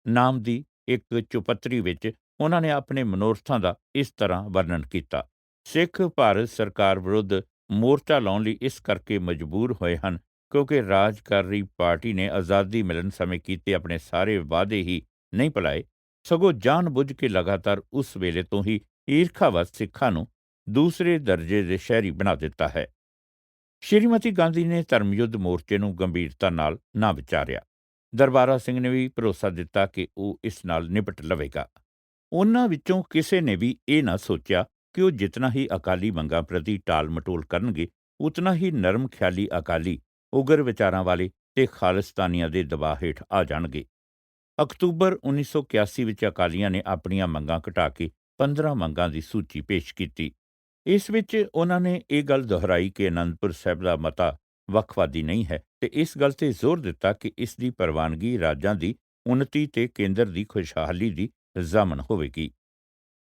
Speaker 2: ਨਾਮ ਦੀ ਇੱਕ ਚੁਪੱਤਰੀ ਵਿੱਚ ਉਹਨਾਂ ਨੇ ਆਪਣੇ ਮਨੋਰਥਾਂ ਦਾ ਇਸ ਤਰ੍ਹਾਂ ਵਰਣਨ ਕੀਤਾ। ਸਿੱਖ ਭਾਰਤ ਸਰਕਾਰ ਵਿਰੁੱਧ ਮੋਰਚਾ ਲਾਉਣ ਲਈ ਇਸ ਕਰਕੇ ਮਜਬੂਰ ਹੋਏ ਹਨ ਕਿਉਂਕਿ ਰਾਜ ਕਰ ਰਹੀ ਪਾਰਟੀ ਨੇ ਆਜ਼ਾਦੀ ਮਿਲਣ ਸਮੇਂ ਕੀਤੇ ਆਪਣੇ ਸਾਰੇ ਵਾਅਦੇ ਹੀ ਨਹੀਂ ਭੁਲਾਏ, ਸਗੋਂ ਜਾਣ-ਬੁੱਝ ਕੇ ਲਗਾਤਾਰ ਉਸ ਵੇਲੇ ਤੋਂ ਹੀ ਈਰਖਾਵਸ ਸਿੱਖਾਂ ਨੂੰ ਦੂਸਰੇ ਦਰਜੇ ਦੇ ਸ਼ਹਿਰੀ ਬਣਾ ਦਿੱਤਾ ਹੈ। ਸ਼੍ਰੀਮਤੀ ਗਾਂਧੀ ਨੇ ਧਰਮ ਯੁੱਧ ਮੋਰਚੇ ਨੂੰ ਗੰਭੀਰਤਾ ਨਾਲ ਨਾ ਵਿਚਾਰਿਆ। ਦਰਬਾਰਾ ਸਿੰਘ ਨੇ ਵੀ ਭਰੋਸਾ ਦਿੱਤਾ ਕਿ ਉਹ ਇਸ ਨਾਲ ਨਿਪਟ ਲਵੇਗਾ। ਉਹਨਾਂ ਵਿੱਚੋਂ ਕਿਸੇ ਨੇ ਵੀ ਇਹ ਨਾ ਸੋਚਿਆ ਕਿ ਉਹ ਜਿਤਨਾ ਹੀ ਅਕਾਲੀ ਮੰਗਾਂ ਪ੍ਰਤੀ ਟਾਲ-ਮਟੋਲ ਕਰਨਗੇ, ਉਤਨਾ ਹੀ ਨਰਮ ਖਿਆਲੀ ਅਕਾਲੀ ਉਗਰ ਵਿਚਾਰਾਂ ਵਾਲੇ ਤੇ ਖਾਲਿਸਤਾਨੀਆਂ ਦੇ ਦਬਾਅ ਹੇਠ ਆ ਜਾਣਗੇ। ਅਕਤੂਬਰ 1981 ਵਿੱਚ ਅਕਾਲੀਆਂ ਨੇ ਆਪਣੀਆਂ ਮੰਗਾਂ ਘਟਾ ਕੇ 15 ਮੰਗਾਂ ਦੀ ਸੂਚੀ ਪੇਸ਼ ਕੀਤੀ। ਇਸ ਵਿੱਚ ਉਹਨਾਂ ਨੇ ਇਹ ਗੱਲ ਦੁਹਰਾਈ ਕਿ ਅਨੰਦਪੁਰ ਸਾਹਿਬ ਦਾ ਮਤਾ ਵੱਖਵਾਦੀ ਨਹੀਂ ਹੈ ਤੇ ਇਸ ਗੱਲ ਤੇ ਜ਼ੋਰ ਦਿੱਤਾ ਕਿ ਇਸ ਦੀ ਪ੍ਰਵਾਨਗੀ ਰਾਜਾਂ ਦੀ ਉੱਨਤੀ ਤੇ ਕੇਂਦਰ ਦੀ ਖੁਸ਼ਹਾਲੀ ਦੀ ਜ਼ਾਮਨ ਹੋਵੇਗੀ।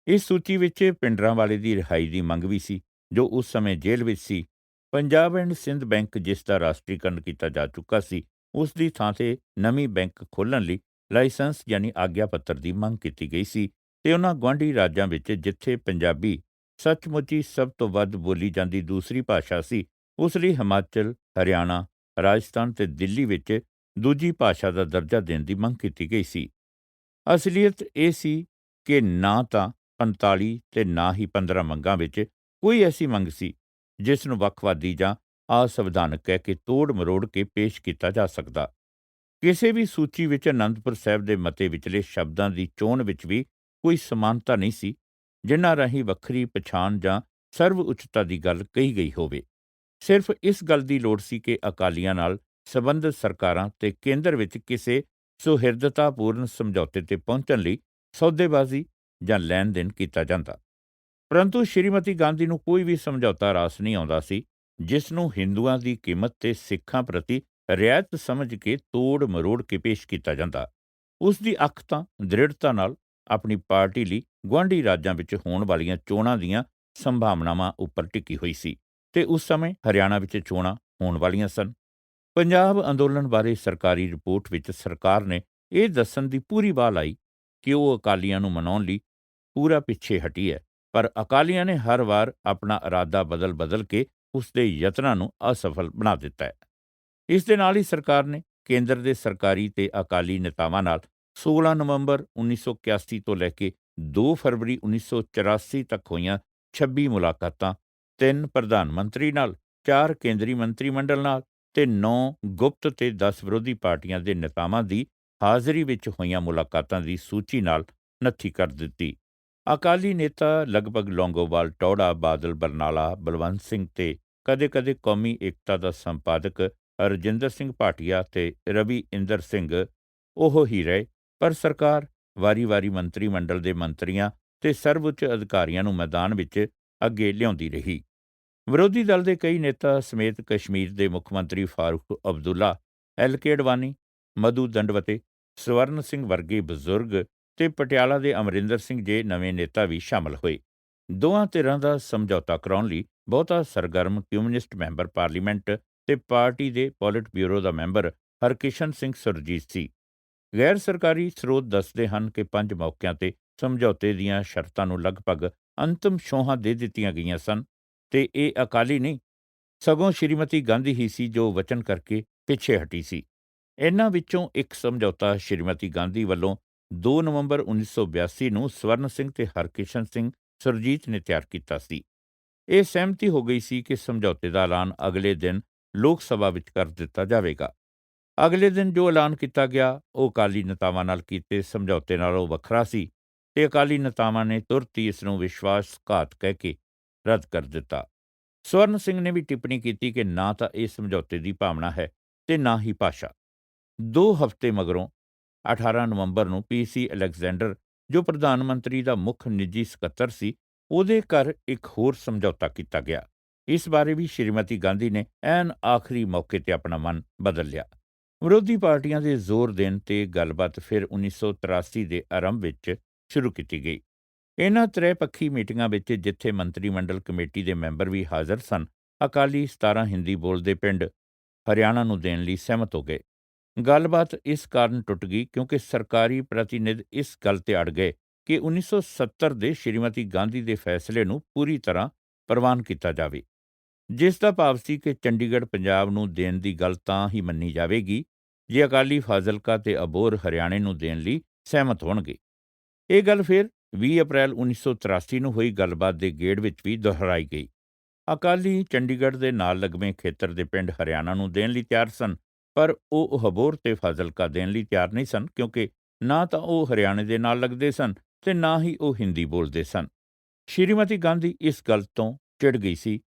Speaker 2: ਇਸ ਸੂਚੀ ਵਿੱਚ ਭਿੰਡਰਾਂਵਾਲੇ ਦੀ ਰਿਹਾਈ ਦੀ ਮੰਗ ਵੀ ਸੀ, ਜੋ ਉਸ ਸਮੇਂ ਜੇਲ੍ਹ ਵਿੱਚ ਸੀ। ਪੰਜਾਬ ਐਂਡ ਸਿੰਧ ਬੈਂਕ, ਜਿਸ ਦਾ ਰਾਸ਼ਟਰੀਕਰਨ ਕੀਤਾ ਜਾ ਚੁੱਕਾ ਸੀ, ਉਸ ਦੀ ਥਾਂ ਤੇ ਨਵੀਂ ਬੈਂਕ ਖੋਲ੍ਹਣ ਲਈ ਲਾਇਸੈਂਸ ਯਾਨੀ ਆਗਿਆ ਪੱਤਰ ਦੀ ਮੰਗ ਕੀਤੀ ਗਈ ਸੀ ਤੇ ਉਹਨਾਂ ਗੁਆਂਢੀ ਰਾਜਾਂ ਵਿੱਚ ਜਿੱਥੇ ਪੰਜਾਬੀ ਸੱਚਮੁੱਚ ਹੀ ਸਭ ਤੋਂ ਵੱਧ ਬੋਲੀ ਜਾਂਦੀ ਦੂਸਰੀ ਭਾਸ਼ਾ ਸੀ, ਉਸ ਲਈ ਹਿਮਾਚਲ, ਹਰਿਆਣਾ, ਰਾਜਸਥਾਨ ਤੇ ਦਿੱਲੀ ਵਿੱਚ ਦੂਜੀ ਭਾਸ਼ਾ ਦਾ ਦਰਜਾ ਦੇਣ ਦੀ ਮੰਗ ਕੀਤੀ ਗਈ ਸੀ। ਅਸਲੀਅਤ ਇਹ ਸੀ ਕਿ ਨਾ ਤਾਂ 45 ਤੇ ਨਾ ਹੀ 15 ਮੰਗਾਂ ਵਿੱਚ ਕੋਈ ਐਸੀ ਮੰਗ ਸੀ ਜਿਸ ਨੂੰ ਵੱਖਵਾਦੀ ਜਾਂ ਅਸੰਵਿਧਾਨਕ ਕਹਿ ਕੇ ਤੋੜ-ਮਰੋੜ ਕੇ ਪੇਸ਼ ਕੀਤਾ ਜਾ ਸਕਦਾ। ਕਿਸੇ ਵੀ ਸੂਚੀ ਵਿੱਚ ਅਨੰਦਪੁਰ ਸਾਹਿਬ ਦੇ ਮਤੇ ਵਿਚਲੇ ਸ਼ਬਦਾਂ ਦੀ ਚੋਣ ਵਿੱਚ ਵੀ ਕੋਈ ਸਮਾਨਤਾ ਨਹੀਂ ਸੀ, ਜਿਨ੍ਹਾਂ ਰਾਹੀਂ ਵੱਖਰੀ ਪਛਾਣ ਜਾਂ ਸਰਵ ਉੱਚਤਾ ਦੀ ਗੱਲ ਕਹੀ ਗਈ ਹੋਵੇ। ਸਿਰਫ ਇਸ ਗੱਲ ਦੀ ਲੋੜ ਸੀ ਕਿ ਅਕਾਲੀਆਂ ਨਾਲ ਸੰਬੰਧਿਤ ਸਰਕਾਰਾਂ ਤੇ ਕੇਂਦਰ ਵਿੱਚ ਕਿਸੇ ਸੁਹਿਰਦਤਾਪੂਰਨ ਸਮਝੌਤੇ ਤੇ ਪਹੁੰਚਣ ਲਈ ਸੌਦੇਬਾਜ਼ੀ ਜਾਂ ਲੈਣ-ਦੇਣ ਕੀਤਾ ਜਾਂਦਾ। ਪਰੰਤੂ ਸ਼੍ਰੀਮਤੀ ਗਾਂਧੀ ਨੂੰ ਕੋਈ ਵੀ ਸਮਝੌਤਾ ਰਾਸ ਨਹੀਂ ਆਉਂਦਾ ਸੀ ਜਿਸ ਨੂੰ ਹਿੰਦੂਆਂ ਦੀ ਕੀਮਤ ਤੇ ਸਿੱਖਾਂ ਪ੍ਰਤੀ ਰਿਆਇਤ ਸਮਝ ਕੇ ਤੋੜ-ਮਰੋੜ ਕੇ ਪੇਸ਼ ਕੀਤਾ ਜਾਂਦਾ। ਉਸ ਦੀ ਅੱਖ ਤਾਂ ਦ੍ਰਿੜਤਾ ਨਾਲ ਆਪਣੀ ਪਾਰਟੀ ਲਈ ਗੁਆਂਢੀ ਰਾਜਾਂ ਵਿੱਚ ਹੋਣ ਵਾਲੀਆਂ ਚੋਣਾਂ ਦੀਆਂ ਸੰਭਾਵਨਾਵਾਂ ਉੱਪਰ ਟਿਕੀ ਹੋਈ ਸੀ ਤੇ ਉਸ ਸਮੇਂ ਹਰਿਆਣਾ ਵਿੱਚ ਚੋਣਾਂ ਹੋਣ ਵਾਲੀਆਂ ਸਨ। ਪੰਜਾਬ ਅੰਦੋਲਨ ਬਾਰੇ ਸਰਕਾਰੀ ਰਿਪੋਰਟ ਵਿੱਚ ਸਰਕਾਰ ਨੇ ਇਹ ਦੱਸਣ ਦੀ ਪੂਰੀ ਵਾਹ ਲਾਈ ਕਿ ਉਹ ਅਕਾਲੀਆਂ ਨੂੰ ਮਨਾਉਣ ਲਈ ਪੂਰਾ ਪਿੱਛੇ ਹਟੀ ਹੈ ਪਰ ਅਕਾਲੀਆਂ ਨੇ ਹਰ ਵਾਰ ਆਪਣਾ ਇਰਾਦਾ ਬਦਲ ਕੇ ਉਸ ਦੇ ਯਤਨਾਂ ਨੂੰ ਅਸਫਲ ਬਣਾ ਦਿੱਤਾ ਹੈ। ਇਸ ਦੇ ਨਾਲ ਹੀ ਸਰਕਾਰ ਨੇ ਕੇਂਦਰ ਦੇ ਸਰਕਾਰੀ ਤੇ ਅਕਾਲੀ ਨੇਤਾਵਾਂ ਨਾਲ 16 ਨਵੰਬਰ 1981 ਤੋਂ ਲੈ ਕੇ 2 ਫਰਵਰੀ 1984 ਤੱਕ ਹੋਈਆਂ 26 ਮੁਲਾਕਾਤਾਂ, 3 ਪ੍ਰਧਾਨ ਮੰਤਰੀ ਨਾਲ, 4 ਕੇਂਦਰੀ ਮੰਤਰੀ ਮੰਡਲ ਨਾਲ ਤੇ 9 ਗੁਪਤ ਤੇ 10 ਵਿਰੋਧੀ ਪਾਰਟੀਆਂ ਦੇ ਨੇਤਾਵਾਂ ਦੀ ਹਾਜ਼ਰੀ ਵਿੱਚ ਹੋਈਆਂ ਮੁਲਾਕਾਤਾਂ ਦੀ ਸੂਚੀ ਨਾਲ ਨੱਥੀ ਕਰ ਦਿੱਤੀ। ਅਕਾਲੀ ਨੇਤਾ ਲਗਭਗ ਲੌਂਗੋਵਾਲ, ਟੌੜਾ, ਬਾਦਲ, ਬਰਨਾਲਾ, ਬਲਵੰਤ ਸਿੰਘ ਤੇ ਕਦੇ-ਕਦੇ ਕੌਮੀ ਏਕਤਾ ਦਾ ਸੰਪਾਦਕ ਰਜਿੰਦਰ ਸਿੰਘ ਭਾਟੀਆ ਤੇ ਰਵੀ ਇੰਦਰ ਸਿੰਘ ਉਹ ਹੀ ਰਹੇ, ਪਰ ਸਰਕਾਰ ਵਾਰੀ-ਵਾਰੀ ਮੰਤਰੀ ਮੰਡਲ ਦੇ ਮੰਤਰੀਆਂ ਤੇ ਸਰਵਉੱਚ ਅਧਿਕਾਰੀਆਂ ਨੂੰ ਮੈਦਾਨ ਵਿੱਚ ਅੱਗੇ ਲਿਆਉਂਦੀ ਰਹੀ। ਵਿਰੋਧੀ ਦਲ ਦੇ ਕਈ ਨੇਤਾ ਸਮੇਤ ਕਸ਼ਮੀਰ ਦੇ ਮੁੱਖ ਮੰਤਰੀ ਫਾਰੂਕ ਅਬਦੁੱਲਾ, ਐਲ.ਕੇ. ਅਡਵਾਨੀ, ਮਧੂ ਦੰਡਵਤੇ, ਸਵਰਨ ਸਿੰਘ ਵਰਗੇ ਬਜ਼ੁਰਗ ਤੇ ਪਟਿਆਲਾ ਦੇ ਅਮਰਿੰਦਰ ਸਿੰਘ ਜੇ ਨਵੇਂ ਨੇਤਾ ਵੀ ਸ਼ਾਮਲ ਹੋਏ। ਦੋਹਾਂ ਧਿਰਾਂ ਦਾ ਸਮਝੌਤਾ ਕਰਾਉਣ ਲਈ ਬਹੁਤਾ ਸਰਗਰਮ ਕਮਿਊਨਿਸਟ ਮੈਂਬਰ ਪਾਰਲੀਮੈਂਟ ਤੇ ਪਾਰਟੀ ਦੇ ਪੋਲਿਟ ਬਿਊਰੋ ਦਾ ਮੈਂਬਰ ਹਰਕਿਸ਼ਨ ਸਿੰਘ ਸੁਰਜੀਤ ਸੀ। ਗੈਰ ਸਰਕਾਰੀ ਸਰੋਤ ਦੱਸਦੇ ਹਨ ਕਿ 5 ਮੌਕਿਆਂ ਤੇ ਸਮਝੌਤੇ ਦੀਆਂ ਸ਼ਰਤਾਂ ਨੂੰ ਲਗਭਗ ਅੰਤਿਮ ਛੋਹਾਂ ਦੇ ਦਿੱਤੀਆਂ ਗਈਆਂ ਸਨ ਤੇ ਇਹ ਅਕਾਲੀ ਨਹੀਂ, ਸਗੋਂ ਸ਼੍ਰੀਮਤੀ ਗਾਂਧੀ ਹੀ ਸੀ ਜੋ ਵਚਨ ਕਰਕੇ ਪਿੱਛੇ ਹਟੀ ਸੀ। ਇਨ੍ਹਾਂ ਵਿੱਚੋਂ ਇੱਕ ਸਮਝੌਤਾ ਸ਼੍ਰੀਮਤੀ ਗਾਂਧੀ ਵੱਲੋਂ 2 ਨਵੰਬਰ 1982 ਨੂੰ ਸਵਰਨ ਸਿੰਘ ਤੇ ਹਰਕਿਸ਼ਨ ਸਿੰਘ ਸੁਰਜੀਤ ਨੇ ਤਿਆਰ ਕੀਤਾ ਸੀ। ਇਹ ਸਹਿਮਤੀ ਹੋ ਗਈ ਸੀ ਕਿ ਸਮਝੌਤੇ ਦਾ ਐਲਾਨ ਅਗਲੇ ਦਿਨ ਲੋਕ ਸਭਾ ਵਿੱਚ ਕਰ ਦਿੱਤਾ ਜਾਵੇਗਾ। ਅਗਲੇ ਦਿਨ ਜੋ ਐਲਾਨ ਕੀਤਾ ਗਿਆ ਉਹ ਅਕਾਲੀ ਨੇਤਾਵਾਂ ਨਾਲ ਕੀਤੇ ਸਮਝੌਤੇ ਨਾਲੋਂ ਵੱਖਰਾ ਸੀ ਤੇ ਅਕਾਲੀ ਨੇਤਾਵਾਂ ਨੇ ਤੁਰਤ ਹੀ ਇਸ ਨੂੰ ਵਿਸ਼ਵਾਸਘਾਤ ਕਹਿ ਕੇ ਰੱਦ ਕਰ ਦਿੱਤਾ। ਸਵਰਨ ਸਿੰਘ ਨੇ ਵੀ ਟਿੱਪਣੀ ਕੀਤੀ ਕਿ ਨਾ ਤਾਂ ਇਹ ਸਮਝੌਤੇ ਦੀ ਭਾਵਨਾ ਹੈ ਤੇ ਨਾ ਹੀ ਭਾਸ਼ਾ। 2 ਹਫ਼ਤੇ ਮਗਰੋਂ 18 ਨਵੰਬਰ ਨੂੰ ਪੀ.ਸੀ. ਅਲੈਗਜ਼ੈਂਡਰ, ਜੋ ਪ੍ਰਧਾਨ ਮੰਤਰੀ ਦਾ ਮੁੱਖ ਨਿੱਜੀ ਸਕੱਤਰ ਸੀ, ਉਹਦੇ ਘਰ ਇੱਕ ਹੋਰ ਸਮਝੌਤਾ ਕੀਤਾ ਗਿਆ। ਇਸ ਬਾਰੇ ਵੀ ਸ਼੍ਰੀਮਤੀ ਗਾਂਧੀ ਨੇ ਐਨ ਆਖਰੀ ਮੌਕੇ ਤੇ ਆਪਣਾ ਮਨ ਬਦਲ ਲਿਆ। ਵਿਰੋਧੀ ਪਾਰਟੀਆਂ ਦੇ ਜ਼ੋਰ ਦੇਣ ਤੇ ਗੱਲਬਾਤ ਫਿਰ 1983 ਦੇ ਆਰੰਭ ਵਿੱਚ ਸ਼ੁਰੂ ਕੀਤੀ ਗਈ। ਇਨ੍ਹਾਂ ਤ੍ਰੈ-ਪੱਖੀ ਮੀਟਿੰਗਾਂ ਵਿੱਚ ਜਿੱਥੇ ਮੰਤਰੀ ਮੰਡਲ ਕਮੇਟੀ ਦੇ ਮੈਂਬਰ ਵੀ ਹਾਜ਼ਰ ਸਨ, ਅਕਾਲੀ 17 ਹਿੰਦੀ ਬੋਲਦੇ ਪਿੰਡ ਹਰਿਆਣਾ ਨੂੰ ਦੇਣ ਲਈ ਸਹਿਮਤ ਹੋ ਗਏ। ਗੱਲਬਾਤ ਇਸ ਕਾਰਨ ਟੁੱਟ ਗਈ ਕਿਉਂਕਿ ਸਰਕਾਰੀ ਪ੍ਰਤੀਨਿਧ ਇਸ ਗੱਲ ਤੇ ਅੜ ਗਏ ਕਿ 1970 ਦੇ ਸ਼੍ਰੀਮਤੀ ਗਾਂਧੀ ਦੇ ਫੈਸਲੇ ਨੂੰ ਪੂਰੀ ਤਰ੍ਹਾਂ ਪ੍ਰਵਾਨ ਕੀਤਾ ਜਾਵੇ, ਜਿਸ ਦਾ ਭਾਵ ਸੀ ਕਿ ਚੰਡੀਗੜ੍ਹ ਪੰਜਾਬ ਨੂੰ ਦੇਣ ਦੀ ਗੱਲ ਤਾਂ ਹੀ ਮੰਨੀ ਜਾਵੇਗੀ ਜੇ ਅਕਾਲੀ ਫਾਜ਼ਿਲਕਾ ਤੇ ਅਬੋਹਰ ਹਰਿਆਣੇ ਨੂੰ ਦੇਣ ਲਈ ਸਹਿਮਤ ਹੋਣਗੇ। ਇਹ ਗੱਲ ਫਿਰ 20 ਅਪ੍ਰੈਲ 1983 ਨੂੰ ਹੋਈ ਗੱਲਬਾਤ ਦੇ ਗੇੜ ਵਿੱਚ ਵੀ ਦੁਹਰਾਈ ਗਈ। ਅਕਾਲੀ ਚੰਡੀਗੜ੍ਹ ਦੇ ਨਾਲ ਲੱਗਵੇਂ ਖੇਤਰ ਦੇ ਪਿੰਡ ਹਰਿਆਣਾ ਨੂੰ ਦੇਣ ਲਈ ਤਿਆਰ ਸਨ, ਪਰ ਉਹ ਅਬੋਹਰ ਤੇ ਫਾਜ਼ਿਲਕਾ ਦੇਣ ਲਈ ਤਿਆਰ ਨਹੀਂ ਸਨ ਕਿਉਂਕਿ ਨਾ ਤਾਂ ਉਹ ਹਰਿਆਣੇ ਦੇ ਨਾਲ ਲੱਗਦੇ ਸਨ ਤੇ ਨਾ ਹੀ ਉਹ ਹਿੰਦੀ ਬੋਲਦੇ ਸਨ। ਸ਼੍ਰੀਮਤੀ ਗਾਂਧੀ ਇਸ ਗੱਲ ਤੋਂ ਚਿੜ ਗਈ ਸੀ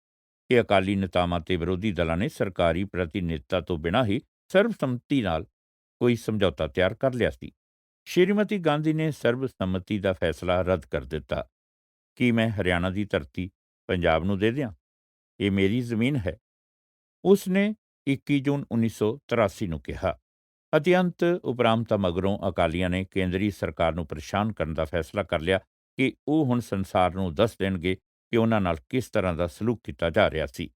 Speaker 2: ਕਿ ਅਕਾਲੀ ਨੇਤਾਵਾਂ ਤੇ ਵਿਰੋਧੀ ਦਲਾਂ ਨੇ ਸਰਕਾਰੀ ਪ੍ਰਤੀਨਿਧਤਾ ਤੋਂ ਬਿਨਾਂ ਹੀ ਸਰਬਸੰਮਤੀ ਨਾਲ ਕੋਈ ਸਮਝੌਤਾ ਤਿਆਰ ਕਰ ਲਿਆ ਸੀ। ਸ਼੍ਰੀਮਤੀ ਗਾਂਧੀ ਨੇ ਸਰਬਸੰਮਤੀ ਦਾ ਫੈਸਲਾ ਰੱਦ ਕਰ ਦਿੱਤਾ। ਕੀ ਮੈਂ ਹਰਿਆਣਾ ਦੀ ਧਰਤੀ ਪੰਜਾਬ ਨੂੰ ਦੇ ਦਿਆਂ? ਇਹ ਮੇਰੀ ਜ਼ਮੀਨ ਹੈ, ਉਸ ਨੇ 21 ਜੂਨ 1983 ਨੂੰ ਕਿਹਾ। ਅਤਿਅੰਤ ਉਪਰਾਮਤਾ ਮਗਰੋਂ ਅਕਾਲੀਆਂ ਨੇ ਕੇਂਦਰੀ ਸਰਕਾਰ ਨੂੰ ਪਰੇਸ਼ਾਨ ਕਰਨ ਦਾ ਫੈਸਲਾ ਕਰ ਲਿਆ ਕਿ ਉਹ ਹੁਣ ਸੰਸਾਰ ਨੂੰ ਦੱਸ ਦੇਣਗੇ ਕਿ ਉਹਨਾਂ ਨਾਲ ਕਿਸ ਤਰ੍ਹਾਂ ਦਾ ਸਲੂਕ ਕੀਤਾ ਜਾ ਰਿਹਾ ਸੀ।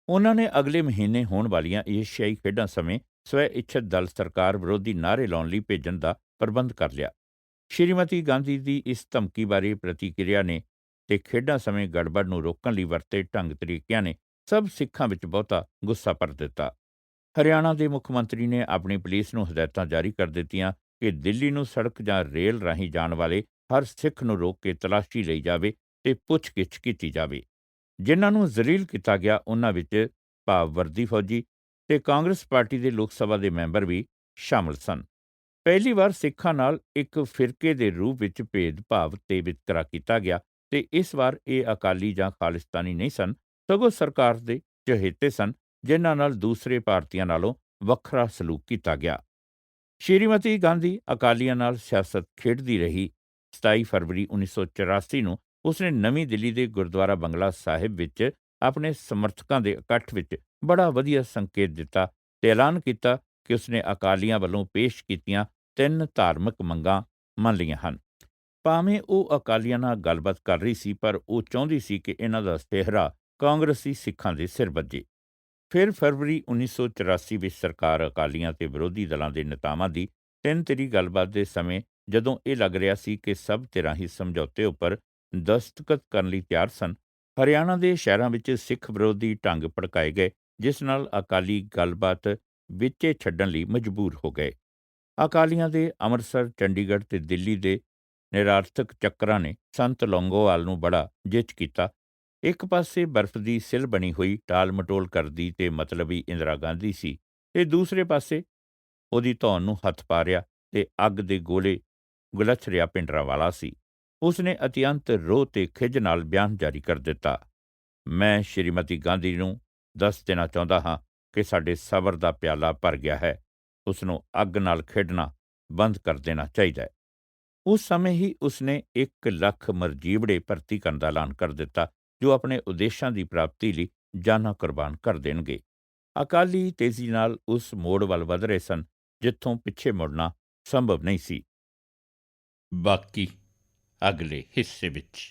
Speaker 2: ਉਹਨਾਂ ਨੇ ਅਗਲੇ ਮਹੀਨੇ ਹੋਣ ਵਾਲੀਆਂ ਏਸ਼ੀਆਈ ਖੇਡਾਂ ਸਮੇਂ ਸਵੈ-ਇੱਛਤ ਦਲ ਸਰਕਾਰ ਵਿਰੋਧੀ ਨਾਅਰੇ ਲਾਉਣ ਲਈ ਭੇਜਣ ਦਾ ਪ੍ਰਬੰਧ ਕਰ ਲਿਆ। ਸ਼੍ਰੀਮਤੀ ਗਾਂਧੀ ਦੀ ਇਸ ਧਮਕੀ ਬਾਰੇ ਪ੍ਰਤੀਕਿਰਿਆ ਨੇ ਤੇ ਖੇਡਾਂ ਸਮੇਂ ਗੜਬੜ ਨੂੰ ਰੋਕਣ ਲਈ ਵਰਤੇ ਢੰਗ ਤਰੀਕਿਆਂ ਨੇ ਸਭ ਸਿੱਖਾਂ ਵਿੱਚ ਬਹੁਤਾ ਗੁੱਸਾ ਭਰ ਦਿੱਤਾ। ਹਰਿਆਣਾ ਦੇ ਮੁੱਖ ਮੰਤਰੀ ਨੇ ਆਪਣੀ ਪੁਲਿਸ ਨੂੰ ਹਦਾਇਤਾਂ ਜਾਰੀ ਕਰ ਦਿੱਤੀਆਂ ਕਿ ਦਿੱਲੀ ਨੂੰ ਸੜਕ ਜਾਂ ਰੇਲ ਰਾਹੀਂ ਜਾਣ ਵਾਲੇ ਹਰ ਸਿੱਖ ਨੂੰ ਰੋਕ ਕੇ ਤਲਾਸ਼ੀ ਲਈ ਜਾਵੇ ਤੇ ਪੁੱਛ-ਗਿੱਛ ਕੀਤੀ ਜਾਵੇ। ਜਿਨ੍ਹਾਂ ਨੂੰ ਜ਼ਲੀਲ ਕੀਤਾ ਗਿਆ ਉਹਨਾਂ ਵਿੱਚ ਭਾਵ ਵਰਦੀ ਫੌਜੀ ਤੇ ਕਾਂਗਰਸ ਪਾਰਟੀ ਦੇ ਲੋਕ ਸਭਾ ਦੇ ਮੈਂਬਰ ਵੀ ਸ਼ਾਮਲ ਸਨ। ਪਹਿਲੀ ਵਾਰ ਸਿੱਖਾਂ ਨਾਲ ਇੱਕ ਫਿਰਕੇ ਦੇ ਰੂਪ ਵਿੱਚ ਭੇਦਭਾਵ ਤੇ ਵਿਤਕਰਾ ਕੀਤਾ ਗਿਆ ਤੇ ਇਸ ਵਾਰ ਇਹ ਅਕਾਲੀ ਜਾਂ ਖਾਲਿਸਤਾਨੀ ਨਹੀਂ ਸਨ, ਸਗੋਂ ਸਰਕਾਰ ਦੇ ਚਹੇਤੇ ਸਨ ਜਿਨ੍ਹਾਂ ਨਾਲ ਦੂਸਰੇ ਭਾਰਤੀਆਂ ਨਾਲੋਂ ਵੱਖਰਾ ਸਲੂਕ ਕੀਤਾ ਗਿਆ। ਸ਼੍ਰੀਮਤੀ ਗਾਂਧੀ ਅਕਾਲੀਆਂ ਨਾਲ ਸਿਆਸਤ ਖੇਡਦੀ ਰਹੀ। 27 ਫਰਵਰੀ 1984 ਨੂੰ ਉਸਨੇ ਨਵੀਂ ਦਿੱਲੀ ਦੇ ਗੁਰਦੁਆਰਾ ਬੰਗਲਾ ਸਾਹਿਬ ਵਿੱਚ ਆਪਣੇ ਸਮਰਥਕਾਂ ਦੇ ਇਕੱਠ ਵਿੱਚ ਬੜਾ ਵਧੀਆ ਸੰਕੇਤ ਦਿੱਤਾ ਤੇ ਐਲਾਨ ਕੀਤਾ ਕਿ ਉਸਨੇ ਅਕਾਲੀਆਂ ਵੱਲੋਂ ਪੇਸ਼ ਕੀਤੀਆਂ 3 ਧਾਰਮਿਕ ਮੰਗਾਂ ਮੰਨ ਲਈਆਂ ਹਨ। ਭਾਵੇਂ ਉਹ ਅਕਾਲੀਆਂ ਨਾਲ ਗੱਲਬਾਤ ਕਰ ਰਹੀ ਸੀ, ਪਰ ਉਹ ਚਾਹੁੰਦੀ ਸੀ ਕਿ ਇਹਨਾਂ ਦਾ ਸਿਹਰਾ ਕਾਂਗਰਸੀ ਸਿੱਖਾਂ ਦੇ ਸਿਰ ਵੱਜੇ। ਫਿਰ ਫਰਵਰੀ 1984 ਵਿੱਚ ਸਰਕਾਰ ਅਕਾਲੀਆਂ ਤੇ ਵਿਰੋਧੀ ਦਲਾਂ ਦੇ ਨੇਤਾਵਾਂ ਦੀ 3 ਧਿਰੀ ਗੱਲਬਾਤ ਦੇ ਸਮੇਂ ਜਦੋਂ ਇਹ ਲੱਗ ਰਿਹਾ ਸੀ ਕਿ ਸਭ ਧਿਰਾਂ ਹੀ ਸਮਝੌਤੇ ਉੱਪਰ ਦਸਤਖਤ ਕਰਨ ਲਈ ਤਿਆਰ ਸਨ। ਹਰਿਆਣਾ ਦੇ ਸ਼ਹਿਰਾਂ ਵਿੱਚ ਸਿੱਖ ਵਿਰੋਧੀ ਢੰਗ ਭੜਕਾਏ ਗਏ, ਜਿਸ ਨਾਲ ਅਕਾਲੀ ਗੱਲਬਾਤ ਵਿੱਚੇ ਛੱਡਣ ਲਈ ਮਜਬੂਰ ਹੋ ਗਏ। ਅਕਾਲੀਆਂ ਦੇ ਅੰਮ੍ਰਿਤਸਰ, ਚੰਡੀਗੜ੍ਹ ਤੇ ਦਿੱਲੀ ਦੇ ਨਿਰਾਰਥਕ ਚੱਕਰਾਂ ਨੇ ਸੰਤ ਲੌਂਗੋਵਾਲ ਨੂੰ ਬੜਾ ਜਿੱਚ ਕੀਤਾ। ਇੱਕ ਪਾਸੇ ਬਰਫ਼ ਦੀ ਸਿਲ ਬਣੀ ਹੋਈ ਟਾਲ ਮਟੋਲ ਕਰਦੀ ਤੇ ਮਤਲਬੀ ਇੰਦਰਾ ਗਾਂਧੀ ਸੀ, ਤੇ ਦੂਸਰੇ ਪਾਸੇ ਉਹਦੀ ਧੌਣ ਨੂੰ ਹੱਥ ਪਾ ਰਿਹਾ ਤੇ ਅੱਗ ਦੇ ਗੋਲੇ ਗੁਲਛ ਰਿਹਾ ਭਿੰਡਰਾਂਵਾਲਾ ਸੀ। ਉਸਨੇ ਅਤਿਅੰਤ ਰੋਹ ਤੇ ਖਿੱਝ ਨਾਲ ਬਿਆਨ ਜਾਰੀ ਕਰ ਦਿੱਤਾ, ਮੈਂ ਸ਼੍ਰੀਮਤੀ ਗਾਂਧੀ ਨੂੰ ਦੱਸ ਦੇਣਾ ਚਾਹੁੰਦਾ ਹਾਂ ਕਿ ਸਾਡੇ ਸਬਰ ਦਾ ਪਿਆਲਾ ਭਰ ਗਿਆ ਹੈ। ਉਸ ਨੂੰ ਅੱਗ ਨਾਲ ਖੇਡਣਾ ਬੰਦ ਕਰ ਦੇਣਾ ਚਾਹੀਦਾ ਹੈ। ਉਸ ਸਮੇਂ ਹੀ ਉਸਨੇ 1 ਲੱਖ ਮਰਜੀਵੜੇ ਭਰਤੀ ਕਰਨ ਦਾ ਐਲਾਨ ਕਰ ਦਿੱਤਾ, ਜੋ ਆਪਣੇ ਉਦੇਸ਼ਾਂ ਦੀ ਪ੍ਰਾਪਤੀ ਲਈ ਜਾਨਾਂ ਕੁਰਬਾਨ ਕਰ ਦੇਣਗੇ। ਅਕਾਲੀ ਤੇਜ਼ੀ ਨਾਲ ਉਸ ਮੋੜ ਵੱਲ ਵਧ ਰਹੇ ਸਨ ਜਿੱਥੋਂ ਪਿੱਛੇ ਮੁੜਨਾ ਸੰਭਵ ਨਹੀਂ ਸੀ। ਬਾਕੀ ਅਗਲੇ ਹਿੱਸੇ ਵਿੱਚ।